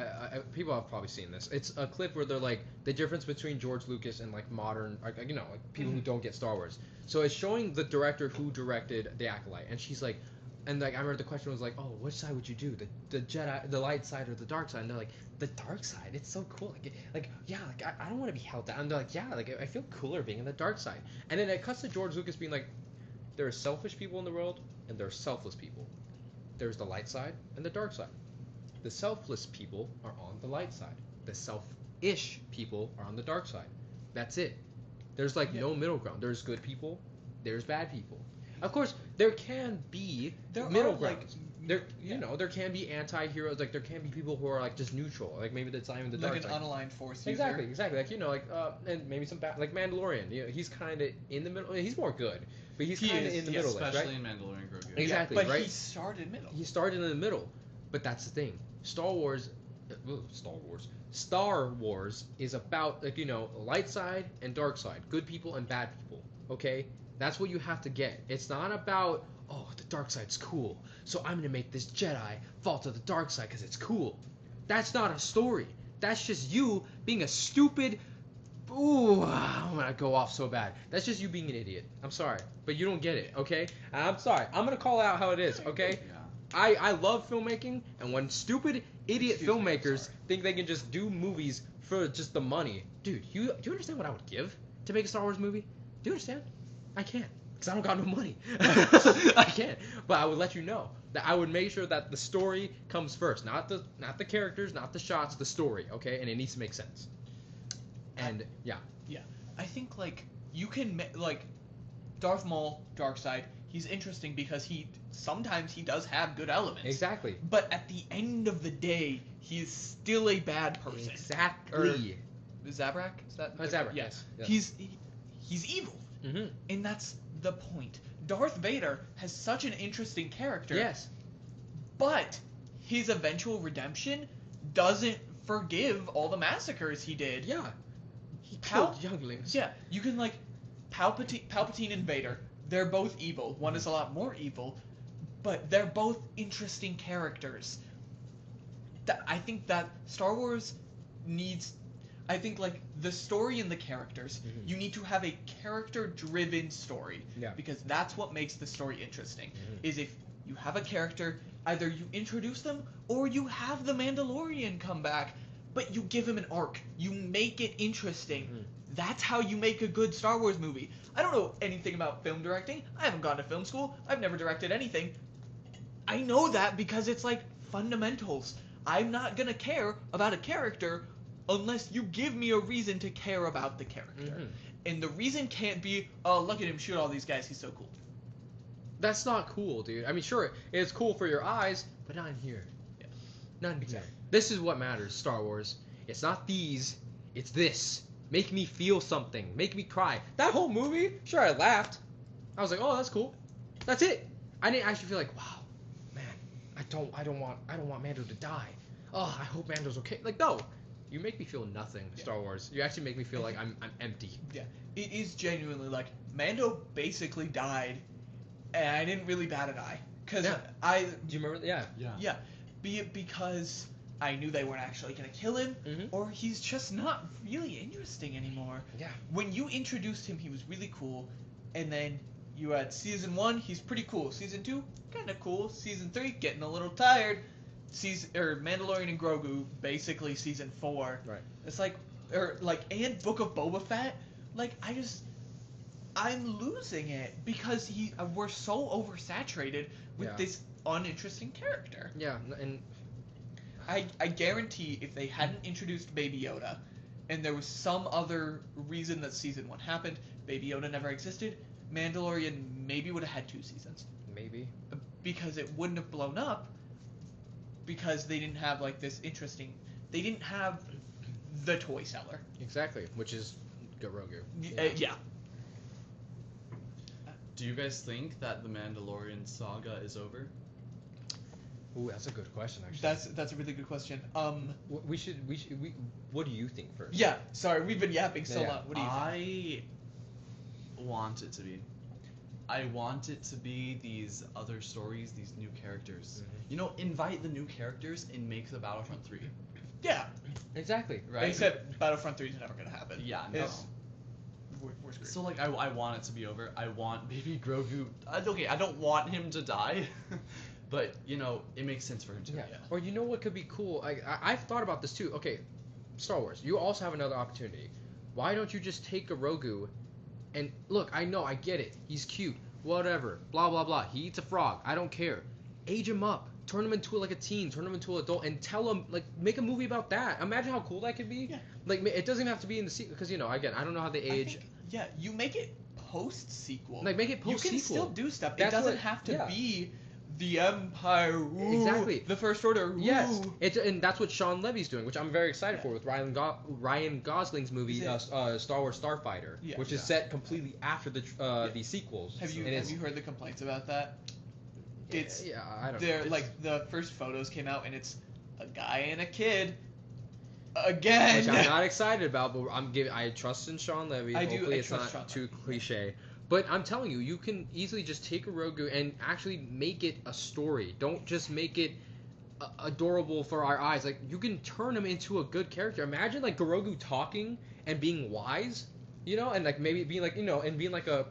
People have probably seen this. It's a clip where they're like the difference between George Lucas and like modern, like people who don't get Star Wars. So it's showing the director who directed the Acolyte, and she's like. And like I remember the question was like, oh, which side would you do, the Jedi, the light side or the dark side? And they're like, the dark side. It's so cool. I don't want to be held down. And they're like, yeah, like I feel cooler being in the dark side. And then it cuts to George Lucas being like, there are selfish people in the world and there are selfless people. There's the light side and the dark side. The selfless people are on the light side. The selfish people are on the dark side. That's it. There's like no middle ground. There's good people. There's bad people. Of course, there can be middle ground. There can be anti-heroes. Like there can be people who are like just neutral. Like maybe that's not even the dark Like an side. unaligned force user. Exactly. Like and maybe some like Mandalorian. He's kind of in the middle. He's more good, but he's kind of in the middle, especially right? in Mandalorian and Grogu. Exactly, but right? he started middle. He started in the middle, but that's the thing. Star Wars is about light side and dark side, good people and bad people. Okay, that's what you have to get. It's not about the dark side's cool, so I'm gonna make this Jedi fall to the dark side because it's cool. That's not a story. That's just you being a stupid. Ooh, I'm gonna go off so bad. That's just you being an idiot. I'm sorry, but you don't get it. Okay, I'm sorry. I'm gonna call it out how it is. Okay. Yeah. I love filmmaking, and when stupid idiot Excuse me, I'm filmmakers sorry. think they can just do movies for just the money, dude, do you understand what I would give to make a Star Wars movie? Do you understand? I can't, because I don't got no money. I can't, but I would let you know that I would make sure that the story comes first, not the characters, not the shots, the story, okay? And it needs to make sense. And yeah, I think like you can like Darth Maul, Darkseid. He's interesting because sometimes he does have good elements. exactly. But at the end of the day, he is still a bad person. Exactly. Zabrak? Is that? Zabrak. Yeah. Yes. Yeah. He's evil, Mm-hmm. and that's the point. Darth Vader has such an interesting character. Yes. But his eventual redemption doesn't forgive all the massacres he did. Yeah. He Pal- killed younglings. Yeah, you can like Palpatine and Vader. They're both evil. One is a lot more evil, but they're both interesting characters. I think that Star Wars needs. I think like the story and the characters. Mhm. You need to have a character-driven story. Yeah. Because that's what makes the story interesting. Mhm. Is if you have a character, either you introduce them or you have the Mandalorian come back, but you give him an arc. You make it interesting. Mhm. That's how you make a good Star Wars movie. I don't know anything about film directing. I haven't gone to film school. I've never directed anything. I know that because it's like fundamentals. I'm not gonna care about a character unless you give me a reason to care about the character. Mhm. And the reason can't be, oh, look at him shoot all these guys, he's so cool. That's not cool, dude. I mean, sure, it's cool for your eyes, but not in here. Yeah. Not in Exactly. here. This is what matters, Star Wars. It's not these, it's this. Make me feel something. Make me cry. That whole movie, sure, I laughed. I was like, oh, that's cool. That's it. I didn't actually feel like, wow, man, I don't want Mando to die. Oh, I hope Mando's okay. Like, no. You make me feel nothing, Yeah. Star Wars. You actually make me feel like I'm empty. Yeah, it is genuinely like, Mando basically died, and I didn't really bat an eye. Because Yeah. I, Do you remember? Yeah. yeah, be it because I knew they weren't actually going to kill him, Mhm. or he's just not really interesting anymore. Yeah. When you introduced him, he was really cool, and then you had season 1, he's pretty cool. Season 2, kind of cool. Season 3, getting a little tired. Mandalorian and Grogu, basically season 4. Right. It's like, and Book of Boba Fett. Like, I'm losing it because we're so oversaturated with Yeah. this uninteresting character. Yeah, and I guarantee if they hadn't introduced Baby Yoda, and there was some other reason that season 1 happened, Baby Yoda never existed, Mandalorian maybe would have had 2 seasons. maybe. Because it wouldn't have blown up, because they didn't have like this interesting, they didn't have the toy seller. Exactly, which is Grogu. Yeah. Do you guys think that the Mandalorian saga is over? Ooh, that's a good question, actually. That's a really good question. We what do you think first? Yeah, sorry, we've been yapping so Yeah. long. What do you think? I want it to be. I want it to be these other stories, these new characters. Mhm. You know, invite the new characters and make the Battlefront 3. Yeah. Exactly. Right? Except Battlefront 3 is never gonna happen. Yeah, no. It's- We're screwed. So like, I want it to be over. I want Baby Grogu. Okay, I don't want him to die, but you know, it makes sense for him to. Yeah. Yeah. Or you know what could be cool? I've thought about this too. Okay, Star Wars. You also have another opportunity. Why don't you just take a Grogu, and look? I know, I get it. He's cute. Whatever. Blah blah blah. He eats a frog. I don't care. Age him up. Turn him into like a teen. Turn him into an adult, and tell him like make a movie about that. Imagine how cool that could be. Yeah. Like it doesn't have to be in the sequel because again I don't know how they I age. think, yeah, you make it post sequel. Like make it post You can sequel. still do stuff. That's it doesn't what- have to yeah. be the Empire. Ooh, Exactly. The First Order. Ooh. Yes, and that's what Sean Levy's doing, which I'm very excited for with Ryan Gosling's movie Is Star Wars Starfighter, Yeah. which is Yeah. set completely after the sequels. Have you And it's- heard the complaints about that? It's yeah, I don't they're know. like the first photos came out and it's a guy and a kid. Again. Which I'm not excited about, but I trust in Sean Levy. I do- Hopefully I it's trust not Sean too cliche. But I'm telling you, you can easily just take a Grogu and actually make it a story. Don't just make it adorable for our eyes. Like you can turn him into a good character. Imagine like Grogu talking and being wise, and like maybe being like and being like a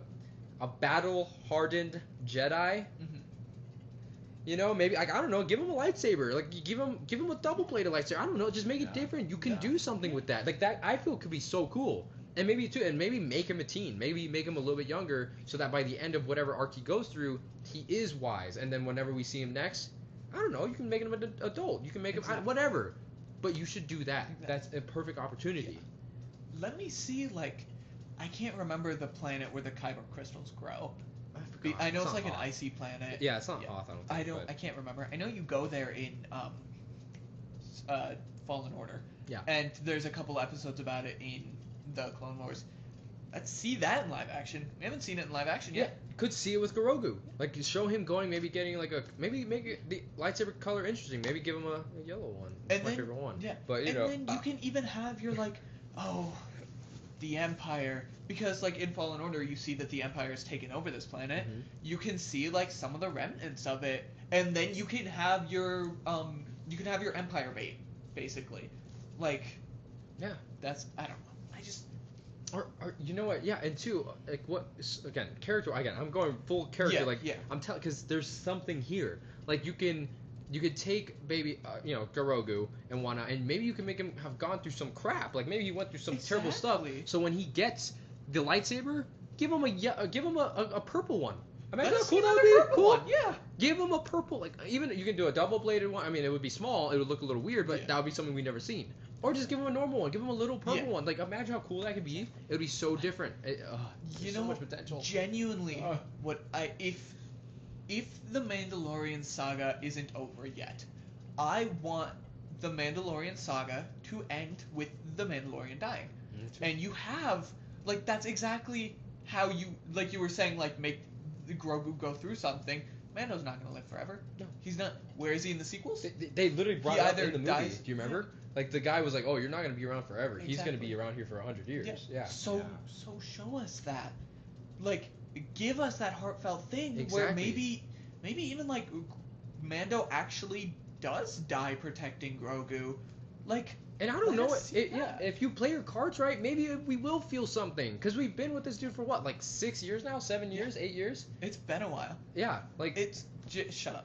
battle hardened Jedi. Mhm. Maybe like I don't know, give him a lightsaber. Like you give him a double bladed lightsaber. I don't know, just make it Yeah. different. You can Yeah. do something with that. Like that, I feel could be so cool. And maybe make him a teen. Maybe make him a little bit younger, so that by the end of whatever arc he goes through, he is wise. And then whenever we see him next, I don't know, you can make him an adult. You can make him Exactly. whatever. But you should do that. Exactly. That's a perfect opportunity. let me see, like, I can't remember the planet where the kyber crystals grow. I know it's like an icy planet. Yeah, it's not Hoth, I don't think. I can't remember. I know you go there in Fallen Order. Yeah. And there's a couple episodes about it in the Clone Wars. Let's see that in live action. We haven't seen it in live action yet. Could see it with Grogu. Like, you show him going, maybe getting like maybe make it the lightsaber color interesting. Maybe give him a yellow one. That's my favorite one. Yeah. But then you can even have your like, the Empire, because like in Fallen Order you see that the Empire has taken over this planet. Mm-hmm. You can see like some of the remnants of it, and then you can have your Empire bait, basically. Like, yeah, that's, I don't know. I just. Or you know what? Yeah, and two, like what? Again, character. Again, I'm going full character. I'm telling, because there's something here. Like you could take baby, Grogu and whatnot, and maybe you can make him have gone through some crap. Like maybe he went through some terrible stuff. So when he gets the lightsaber, give him a purple one. Imagine how cool that would be. Cool. One. Yeah. Give him a purple, like even you can do a double bladed one. I mean, it would be small. It would look a little weird, but that would be something we've never seen. Or just give him a normal one. Give him a little purple one. Like imagine how cool that could be. It would be so different. There's so much potential. Genuinely, if the Mandalorian saga isn't over yet, I want the Mandalorian saga to end with the Mandalorian dying. And you have, like, that's exactly how you were saying, like, make Grogu go through something. Mando's not going to live forever. No. He's not. Where is he in the sequels? They literally brought it up in the movie. Do you remember? Like, the guy was like, oh, you're not going to be around forever. Exactly. He's going to be around here for 100 years. Yeah. So show us that. Like, give us that heartfelt thing where maybe even, like, Mando actually does die protecting Grogu. Like, and I don't know, if you play your cards right, maybe we will feel something. Because we've been with this dude for what, like 6 years now? 7 years? 8 years? It's been a while. Yeah, like... Shut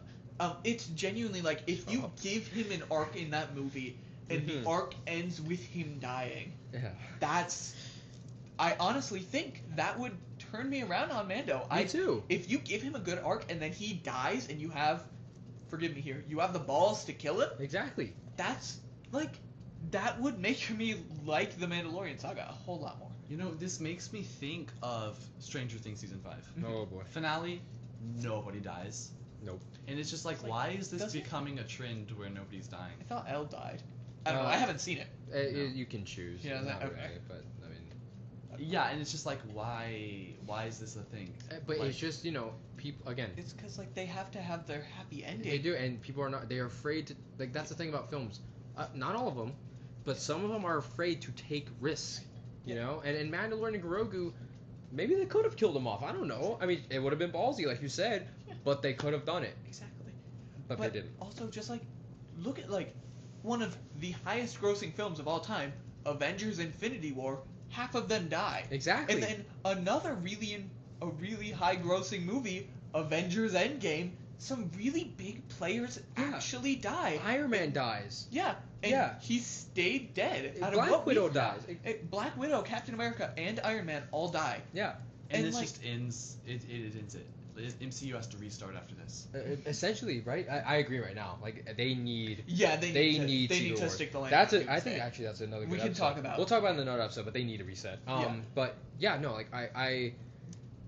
up. It's genuinely, like, if you give him an arc in that movie, and the arc ends with him dying, I honestly think that would turn me around on Mando. Me too. If you give him a good arc, and then he dies, and you have... Forgive me here. You have the balls to kill him? Exactly. That's, like... That would make me like the Mandalorian saga a whole lot more. You know, this makes me think of Stranger Things Season 5. Oh boy. Finale, nobody dies. Nope. And it's just like, why is this becoming a trend where nobody's dying? I thought Elle died. I don't know, I haven't seen it. You can choose. Yeah, not okay. really, but I mean... Yeah, and it's just like, why is this a thing? But like, it's just, people, again... It's because, like, they have to have their happy ending. They do, and people are not, they're afraid to, like, that's the thing about films. Not all of them, but some of them are afraid to take risks, you know? And in Mandalorian and Grogu, maybe they could have killed him off. I don't know. I mean, it would have been ballsy, like you said, but they could have done it. Exactly. But they didn't. Also, just, like, look at, like, one of the highest grossing films of all time, Avengers Infinity War, half of them die. Exactly. And then another really high grossing movie, Avengers Endgame, some really big players actually die. Iron Man dies. Yeah. And he stayed dead. Black Widow dies. Black Widow, Captain America, and Iron Man all die. Yeah. And this just ends. It ends it. MCU has to restart after this. Essentially, right? I agree right now. Like they need. Yeah, they need to Wars. stick the landing. I think actually that's another. We good can episode. talk about. We'll talk about it in another episode, but they need a reset. But yeah, no, like I.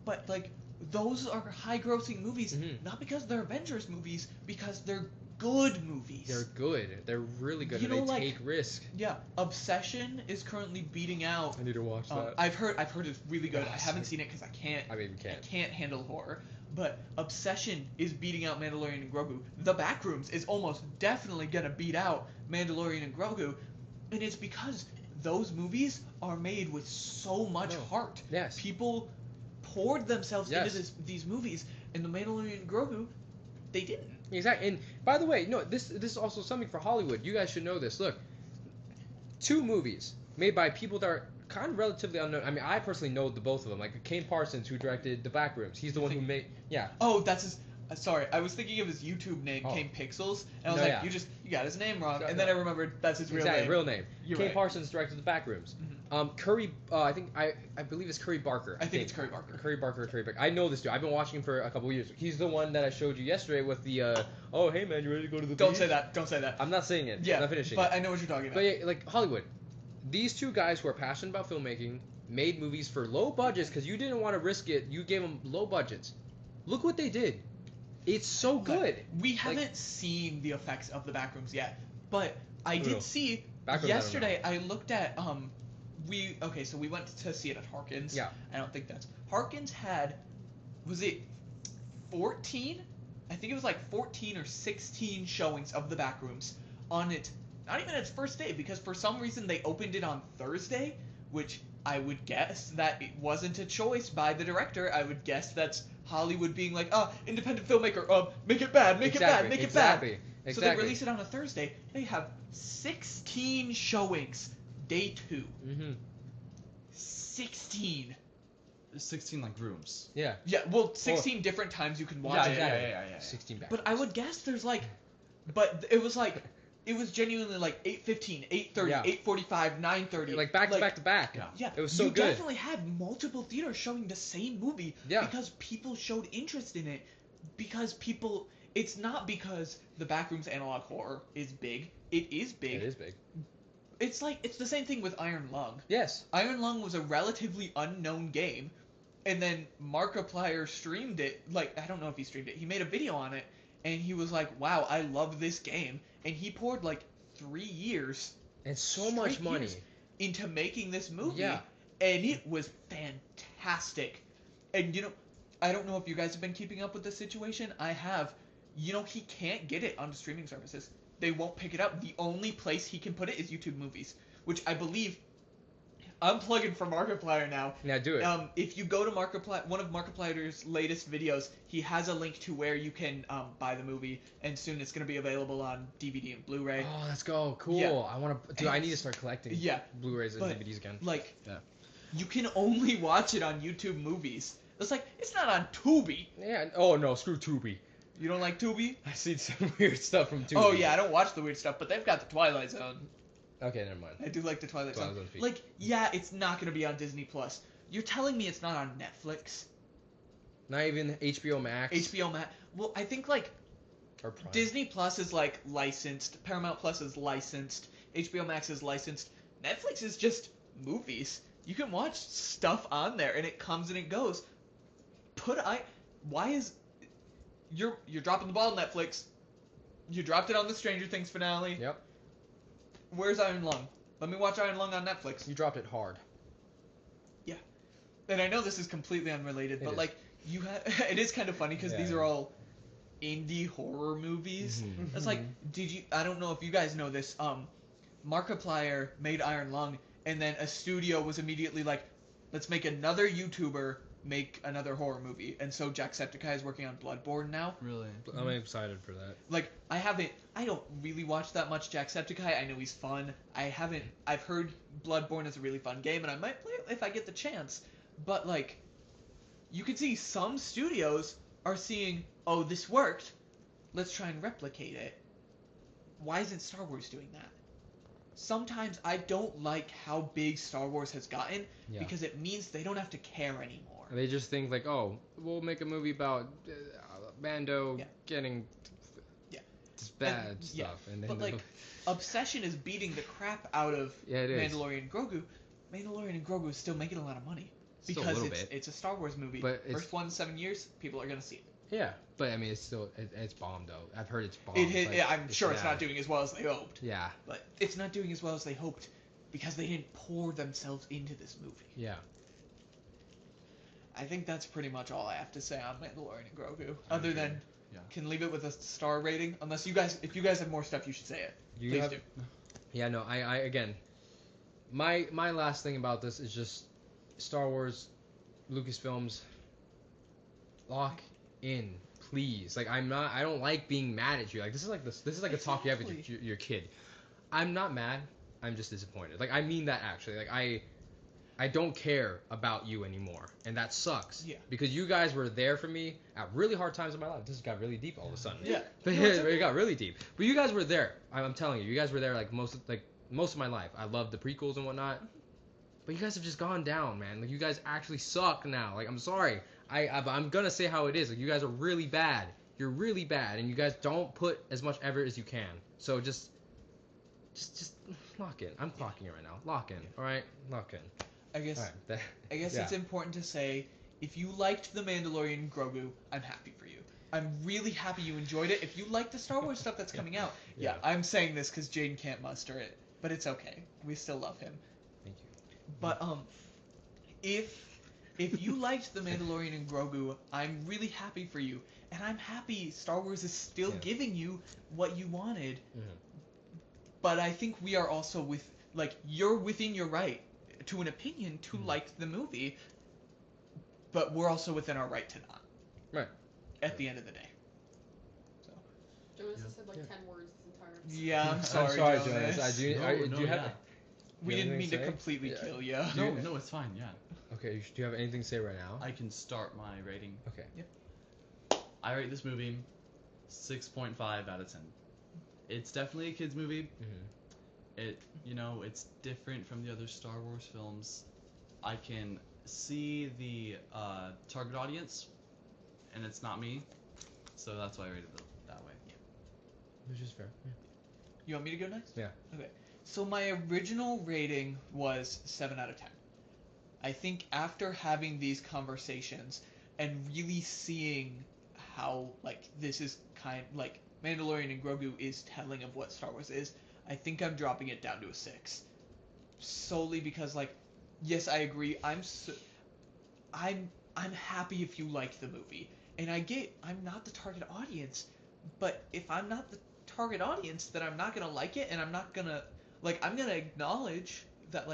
But like those are high-grossing movies, not because they're Avengers movies, because they're good movies. They're good. They're really good. And they take risk. Yeah, Obsession is currently beating out. I need to watch that. I've heard it's really good. I haven't seen it because I can't. I maybe can't. I can't handle horror. But Obsession is beating out Mandalorian and Grogu. The Backrooms is almost definitely gonna beat out Mandalorian and Grogu, and it's because those movies are made with so much heart. Yes. People poured themselves into these movies, and the Mandalorian and Grogu, they didn't. Exactly. And by the way, this is also something for Hollywood. You guys should know this. Look, 2 movies made by people that are kind of relatively unknown. I mean, I personally know the both of them. Like Kane Parsons, who directed The Backrooms. He's the one who made. Yeah. Oh, that's his. Sorry, I was thinking of his YouTube name, Kane Pixels, and I was like, you got his name wrong, and then I remembered that's his real name. Real name. You're Kane right. Parsons directed The Backrooms. Curry, I believe it's Curry Barker. I think it's Curry Barker. Curry Barker. I know this dude. I've been watching him for a couple of years. He's the one that I showed you yesterday with the, oh, hey, man, you ready to go to the Don't beach? say that. Don't say that. I'm not saying it. Yeah, I'm not finishing but it. I know what you're talking about. But yeah, like, Hollywood. these two guys who are passionate about filmmaking made movies for low budgets because you didn't want to risk it. You gave them low budgets. Look what they did. It's so good. We haven't seen the effects of the Backrooms yet, but I did see Backrooms, yesterday. I looked at so we went to see it at Harkins. Yeah. I don't think that's Harkins had, was it 14? I think it was like 14 or 16 showings of the Backrooms on it. Not even its first day, because for some reason they opened it on Thursday, which I would guess that it wasn't a choice by the director. I would guess that's Hollywood being like, independent filmmaker, make it bad, make it bad, make it bad. So they release it on a Thursday. They have 16 showings, day 2. Mm-hmm. 16. 16 like rooms. Yeah. Yeah, well, 16 different times you can watch it. Yeah. 16 back. But I would guess there's like, but it was genuinely like 8:15, 8:30, 8:45, 9:30. Like back to back. Yeah, It was so you good. definitely had multiple theaters showing the same movie because people showed interest in it. Because people, it's not because the Backrooms analog horror is big. It is big. It is big. It's the same thing with Iron Lung. Yes. Iron Lung was a relatively unknown game, and then Markiplier streamed it. Like, I don't know if he streamed it. He made a video on it, and he was like, "Wow, I love this game." And he poured like 3 years And so much money into making this movie. Yeah. And it was fantastic. And I don't know if you guys have been keeping up with this situation. I have. He can't get it on streaming services. They won't pick it up. The only place he can put it is YouTube Movies, which I believe. I'm plugging for Markiplier now. Yeah, do it. If you go to one of Markiplier's latest videos, he has a link to where you can buy the movie, and soon it's going to be available on DVD and Blu-ray. Oh, let's go. Cool. Yeah. I want to. Dude, I need to start collecting Blu-rays and DVDs again. Like, you can only watch it on YouTube Movies. It's like, it's not on Tubi. Yeah. Oh, no. Screw Tubi. You don't like Tubi? I see some weird stuff from Tubi. Oh, yeah. I don't watch the weird stuff, but they've got the Twilight Zone. Okay, never mind. I do like the Twilight Zone. Zone's feet. Like, yeah, it's not going to be on Disney+. You're telling me it's not on Netflix? Not even HBO Max? HBO Max. Well, I think, like, Or Prime. Disney Plus is, like, licensed. Paramount Plus is licensed. HBO Max is licensed. Netflix is just movies. You can watch stuff on there, and it comes and it goes. Why is... You're dropping the ball, Netflix. You dropped it on the Stranger Things finale. Yep. Where's Iron Lung? Let me watch Iron Lung on Netflix. You dropped it hard. Yeah. And I know this is completely unrelated, but, is. like, it is kind of funny because these Yeah. are all indie horror movies. Mhm. It's like, I don't know if you guys know this, Markiplier made Iron Lung, and then a studio was immediately like, let's make another YouTuber make another horror movie. And so Jacksepticeye is working on Bloodborne now. Really? I'm excited for that. Like, I don't really watch that much Jacksepticeye. I know he's fun. I've heard Bloodborne is a really fun game, and I might play it if I get the chance. But, like, you can see some studios are seeing, oh, this worked. Let's try and replicate it. Why isn't Star Wars doing that? Sometimes I don't like how big Star Wars has gotten because it means they don't have to care anymore. They just think, like, oh, we'll make a movie about Mando getting just bad stuff. And then but, like, Obsession is beating the crap out of Mandalorian and Grogu. Mandalorian and Grogu is still making a lot of money. Because it's a Star Wars movie. But First one in 7 years, people are going to see it. Yeah, but I mean, it's still it's bombed though. I've heard it's bombed. I'm sure it's not doing as well as they hoped. Yeah. But it's not doing as well as they hoped because they didn't pour themselves into this movie. Yeah. I think that's pretty much all I have to say on Mandalorian and Grogu. Other than, can leave it with a star rating. Unless if you guys have more stuff, you should say it. Please do. Yeah, no, I again, my last thing about this is just Star Wars, Lucasfilms, lock in, please. Like, I don't like being mad at you. Like, this is like a talk you have with your kid. I'm not mad. I'm just disappointed. Like, I mean that actually. Like, I don't care about you anymore, and that sucks. Yeah. Because you guys were there for me at really hard times in my life. This got really deep all of a sudden. Yeah. It got really deep. But you guys were there. I'm telling you, you guys were there like most of my life. I loved the prequels and whatnot. But you guys have just gone down, man. Like, you guys actually suck now. Like, I'm sorry. I'm gonna say how it is. Like, you guys are really bad. You're really bad, and you guys don't put as much effort as you can. So just Lock in. I'm clocking it right now. Lock in. All right, lock in. I guess. All right. I guess yeah. it's important to say, if you liked The Mandalorian and Grogu, I'm happy for you. I'm really happy you enjoyed it. If you like the Star Wars stuff that's coming out, Yeah. I'm saying this because Jaden can't muster it, but it's okay. We still love him. Thank you. But if you liked The Mandalorian and Grogu, I'm really happy for you, and I'm happy Star Wars is still giving you what you wanted. Mm-hmm. But I think we are also you're within your right to an opinion to like the movie, but we're also within our right to not. Right. At the end of the day. So. Jonas has said 10 words this entire episode. Yeah, I'm sorry, I'm sorry, Jonas. Jonas. Do you have? We do you didn't have mean to anything say? completely kill you. No, it's fine. Yeah. Okay. Do you have anything to say right now? I can start my rating. Okay. Yep. I rate this movie 6.5 out of 10. It's definitely a kids movie. Mm-hmm. It's different from the other Star Wars films. I can see the target audience, and it's not me, so that's why I rated it that way. Which is fair. Yeah. You want me to go next? Yeah. Okay. So my original rating was 7 out of 10. I think after having these conversations and really seeing how this is Mandalorian and Grogu is telling of what Star Wars is, I think I'm dropping it down to a 6. Solely because yes, I agree. I'm happy if you like the movie. And I'm not the target audience, but if I'm not the target audience, then I'm not gonna like it, and I'm not gonna I'm gonna acknowledge that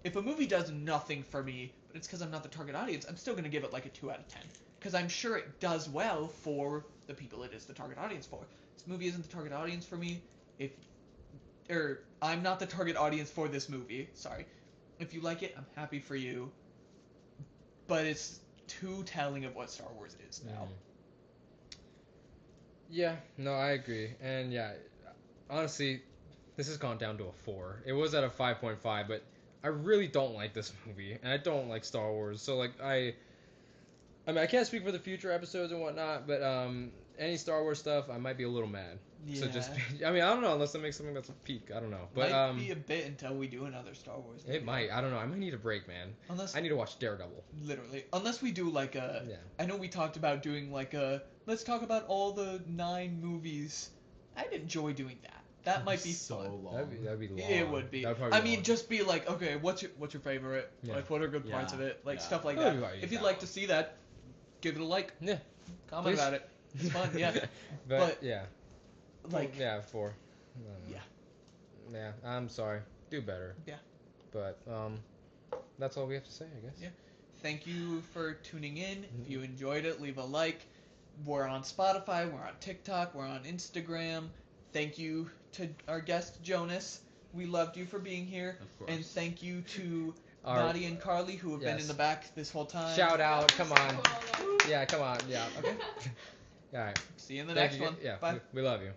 if a movie does nothing for me, but it's because I'm not the target audience, I'm still gonna give it a 2 out of 10, because I'm sure it does well for the people it is the target audience for. This movie isn't the target audience for me. I'm not the target audience for this movie. Sorry. If you like it, I'm happy for you. But it's too telling of what Star Wars is now. Mm-hmm. Yeah, no, I agree. And yeah, honestly, this has gone down to a 4. It was at a 5.5, but I really don't like this movie, and I don't like Star Wars. So I can't speak for the future episodes and whatnot, but any Star Wars stuff, I might be a little mad. Yeah. So I don't know, unless it makes something that's a peak. I don't know. But might be a bit until we do another Star Wars movie. It might. I don't know. I might need a break, man. I need to watch Daredevil. Literally. Unless we do I know we talked about doing let's talk about all the 9 movies. I'd enjoy doing that. That might be so fun. long. That'd be long. It would be. I mean, just be okay, what's your favorite? Yeah. What are good parts of it? Stuff like That'd that. be If you'd that like one. to see that, give it a like. Yeah. Comment Please. about it. It's fun, yeah. but yeah. 4. Yeah. Yeah, I'm sorry. Do better. Yeah. But that's all we have to say, I guess. Yeah. Thank you for tuning in. If you enjoyed it, leave a like. We're on Spotify, we're on TikTok, we're on Instagram. Thank you to our guest Jonas. We loved you for being here. Of course. And thank you to Our- Nadia and Carly who have been in the back this whole time. Shout out, come on. Cool. Yeah, come on. Yeah. Okay. All right. See you in the Thank next you. one. Yeah. Bye. We love you.